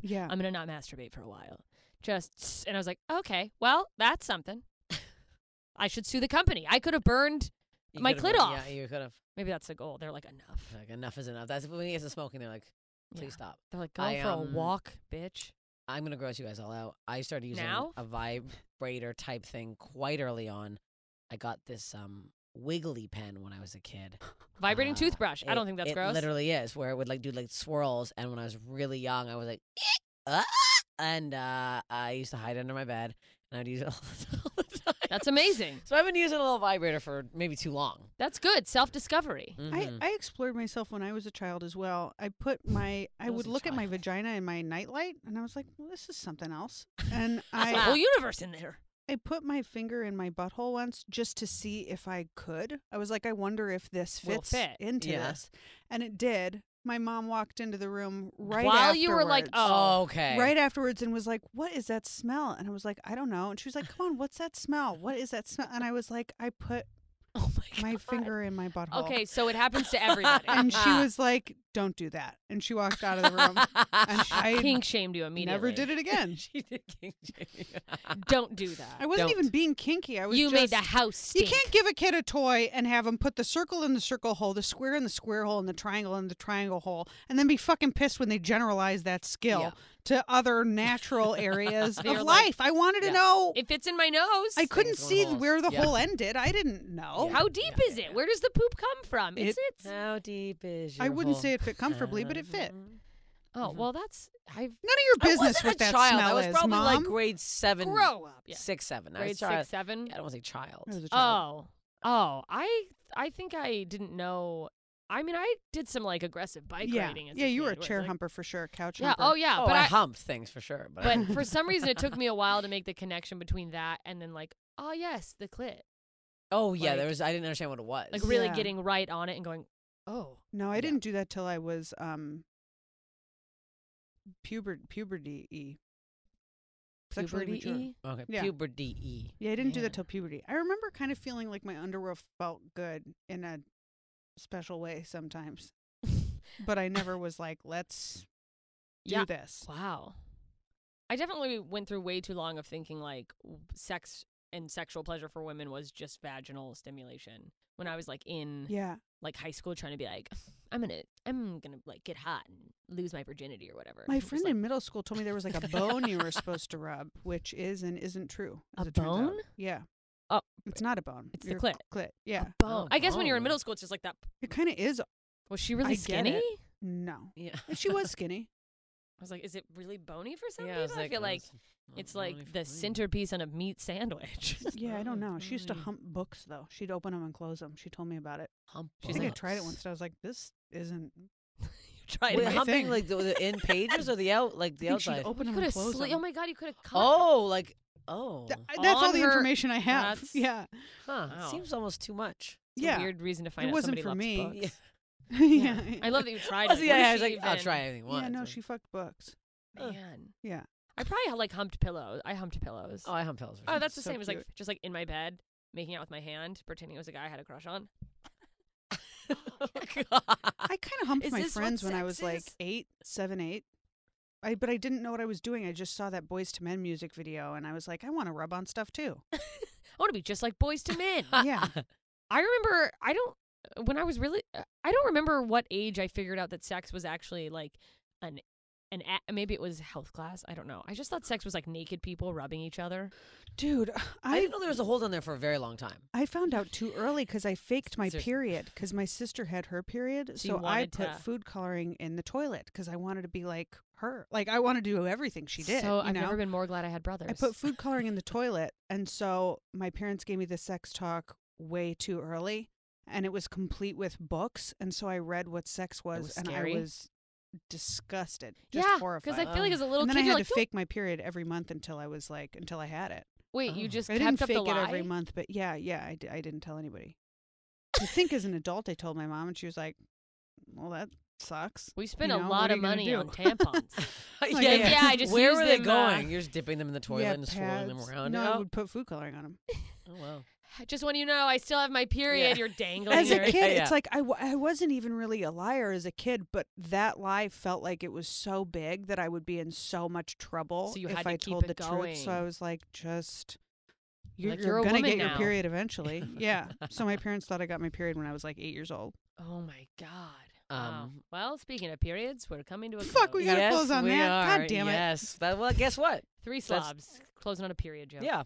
Yeah. I'm gonna not masturbate for a while. And I was like, okay, well, that's something. I should sue the company. I could have burned You my could've clit been- off. Yeah, you could have. Maybe that's the goal. They're like, enough. Like, enough is enough. That's when he gets to smoking. They're like, please Yeah. stop. They're like, go I, for a walk, bitch. I'm gonna gross you guys all out. I started using Now? a vibrator type thing quite early on. I got this wiggly pen when I was a kid. Vibrating toothbrush. I don't think that's it gross. Literally is, where it would like do like swirls. And when I was really young, I was like, and I used to hide under my bed, and I'd use it all the time. That's amazing. So I've been using a little vibrator for maybe too long. That's good. Self-discovery. Mhm. I explored myself when I was a child as well. I was would a look at my child. vagina in my nightlight, and I was like, well, this is something else. And There's a I whole universe in there. I put my finger in my butthole once just to see if I could. I was like, I wonder if this Will fits fit. into Yeah. this. And it did. My mom walked into the room right While afterwards. you were like, Oh, okay. Right afterwards and was like, what is that smell? And I was like, I don't know. And she was like, come on, what's that smell? What is that smell? And I was like, I put Oh my my God. finger in my butthole. Okay, so it happens to everybody. And she was like, don't do that. And she walked out of the room. And I Kink shamed you immediately. never did it again. She did king shaming. Don't do that. I wasn't Don't. even being kinky. I was You made the just- house stink. You can't give a kid a toy and have him put the circle in the circle hole, the square in the square hole, and the triangle in the triangle hole, and then be fucking pissed when they generalize that skill Yeah. to other natural areas of You're like, life. I wanted to Yeah. know. It fits in my nose. I couldn't Things going see holes. where the Yeah. hole ended. I didn't know. Yeah. How deep is it? Where does the poop come from? It's How deep is your I wouldn't hole? say it fit comfortably, but it fit. Oh, well, that's I've None of your I business wasn't what a that child. smell I was is, probably Mom. like grade 7, grow up. Yeah. 6, 7. I Grade was child. 6, 7. I don't want to say child. I was a child. Oh, I think I didn't know. I mean, I did some like aggressive bike Yeah, riding. As yeah, a you were a kid, where chair it's like, humper for sure, couch Yeah. humper. Oh yeah. Oh, but I humped things for sure. But, but for some reason, it took me a while to make the connection between that and then like, oh yes, the clit. oh yeah, like- there was. I didn't understand what it was. Like really Yeah. getting right on it and going, oh. No, I Yeah. didn't do that till I was puberty-y. Sexually mature. Puberty-y? Okay, Yeah. puberty. Yeah, I didn't do Man. that till puberty. I remember kind of feeling like my underwear felt good in a special way sometimes. But I never was like, let's do Yeah. this. Wow. I definitely went through way too long of thinking like sex and sexual pleasure for women was just vaginal stimulation. When I was like in Yeah. like high school trying to be like, I'm gonna like get hot and lose my virginity or whatever. My It was friend like, in middle school told me there was like a bone you were supposed to rub, which is and isn't true. as A it turns out. bone? Yeah. Oh. It's not a bone. It's the Your clit. Clit. Yeah. bone. I guess when you're in bone. middle school, it's just like that. It kind of is. Was she really I get skinny? it. No. Yeah. She was skinny. I was like, is it really bony for some Yeah, people? I feel like it's like the centerpiece on a meat sandwich. Yeah, I don't know. She used to hump books, though. She'd open them and close them. She told me about it. Hump. I think I tried it once. And I was like, this isn't. You tried Wait, it. humping like the in pages or the out, like the I think she'd outside? open You them could and have close them. Oh my god, you could have cut. That's all On the her- information I have. that's- Yeah. Huh. Wow. Seems almost too much. It's a weird reason to find It out wasn't somebody for loves me. books. Yeah. I love that you tried Oh, it. so What yeah, I if was she like, I'll even- try anything once. Yeah, no, she fucked books. Man. Yeah. I probably like humped pillows. I humped pillows. Oh, I hump pillows. Oh, that's the so same as like cute. just like in my bed, making out with my hand, pretending it was a guy I had a crush on. God. I kind of humped Is my this what friends when I sex was like is? 8, 7, 8. But I didn't know what I was doing. I just saw that Boys to Men music video, and I was like, I want to rub on stuff too. I want to be just like Boys to Men. Yeah. I remember, I don't remember what age I figured out that sex was actually like maybe it was health class. I don't know. I just thought sex was like naked people rubbing each other. Dude, I didn't know there was a hold on there for a very long time. I found out too early because I faked my Seriously. period because my sister had her period. So you So I wanted put to- food coloring in the toilet because I wanted to be like her. Like I wanted to do everything she did. So you I've know? never been more glad I had brothers. I put food coloring in the toilet. And so my parents gave me the sex talk way too early. And it was complete with books. And so I read what sex was, was and scary? I was disgusted. Just yeah, horrified. because I feel like as a little and then kid, I you're had like, to fake my period every month until I had it. wait, Oh. you just I kept didn't up fake the it lie? every month, but yeah, I didn't tell anybody. I think as an adult, I told my mom, and she was like, "Well, that sucks." We spent You a know, lot what are of you gonna money do? on tampons. yeah. I just Where used were they them, going? You're just dipping them in the toilet Yeah, and swirling them pads. around. No, Oh. I would put food coloring on them. Oh, wow. Just want you to know, I still have my period. Yeah. You're dangling As a your- kid, Yeah. it's like I wasn't even really a liar as a kid, but that lie felt like it was so big that I would be in so much trouble So you if had to I keep told it the truth. So going. I was like, just you're, Like, you're a gonna woman get your now. period eventually. Yeah. So my parents thought I got my period when I was like 8 years old. Oh my god. Wow. Um, Well, speaking of periods, we're coming to a Fuck, close. we gotta close on we that. Are. God damn it. Yes. Well, guess what? 3 That's- slobs closing on a period joke. Yeah.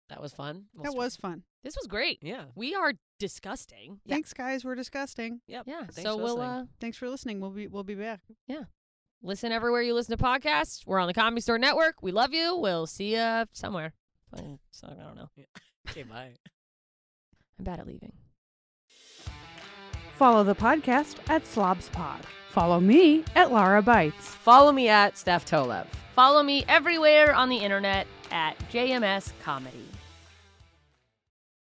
That was fun. That was fun. This was great. Yeah. We are disgusting. Yeah. Thanks, guys. We're disgusting. Yep. Yeah. Thanks so for we'll listening. Thanks for listening. We'll be back. listen everywhere you listen to podcasts. We're on the Comedy Store Network. We love you. We'll see you somewhere. Fucking song, I don't know. Okay, bye. I'm bad at leaving. Follow the podcast at Slobs Pod. Follow me at Lara Bites. Follow me at Steph Tolev. Follow me everywhere on the internet at JMS Comedy.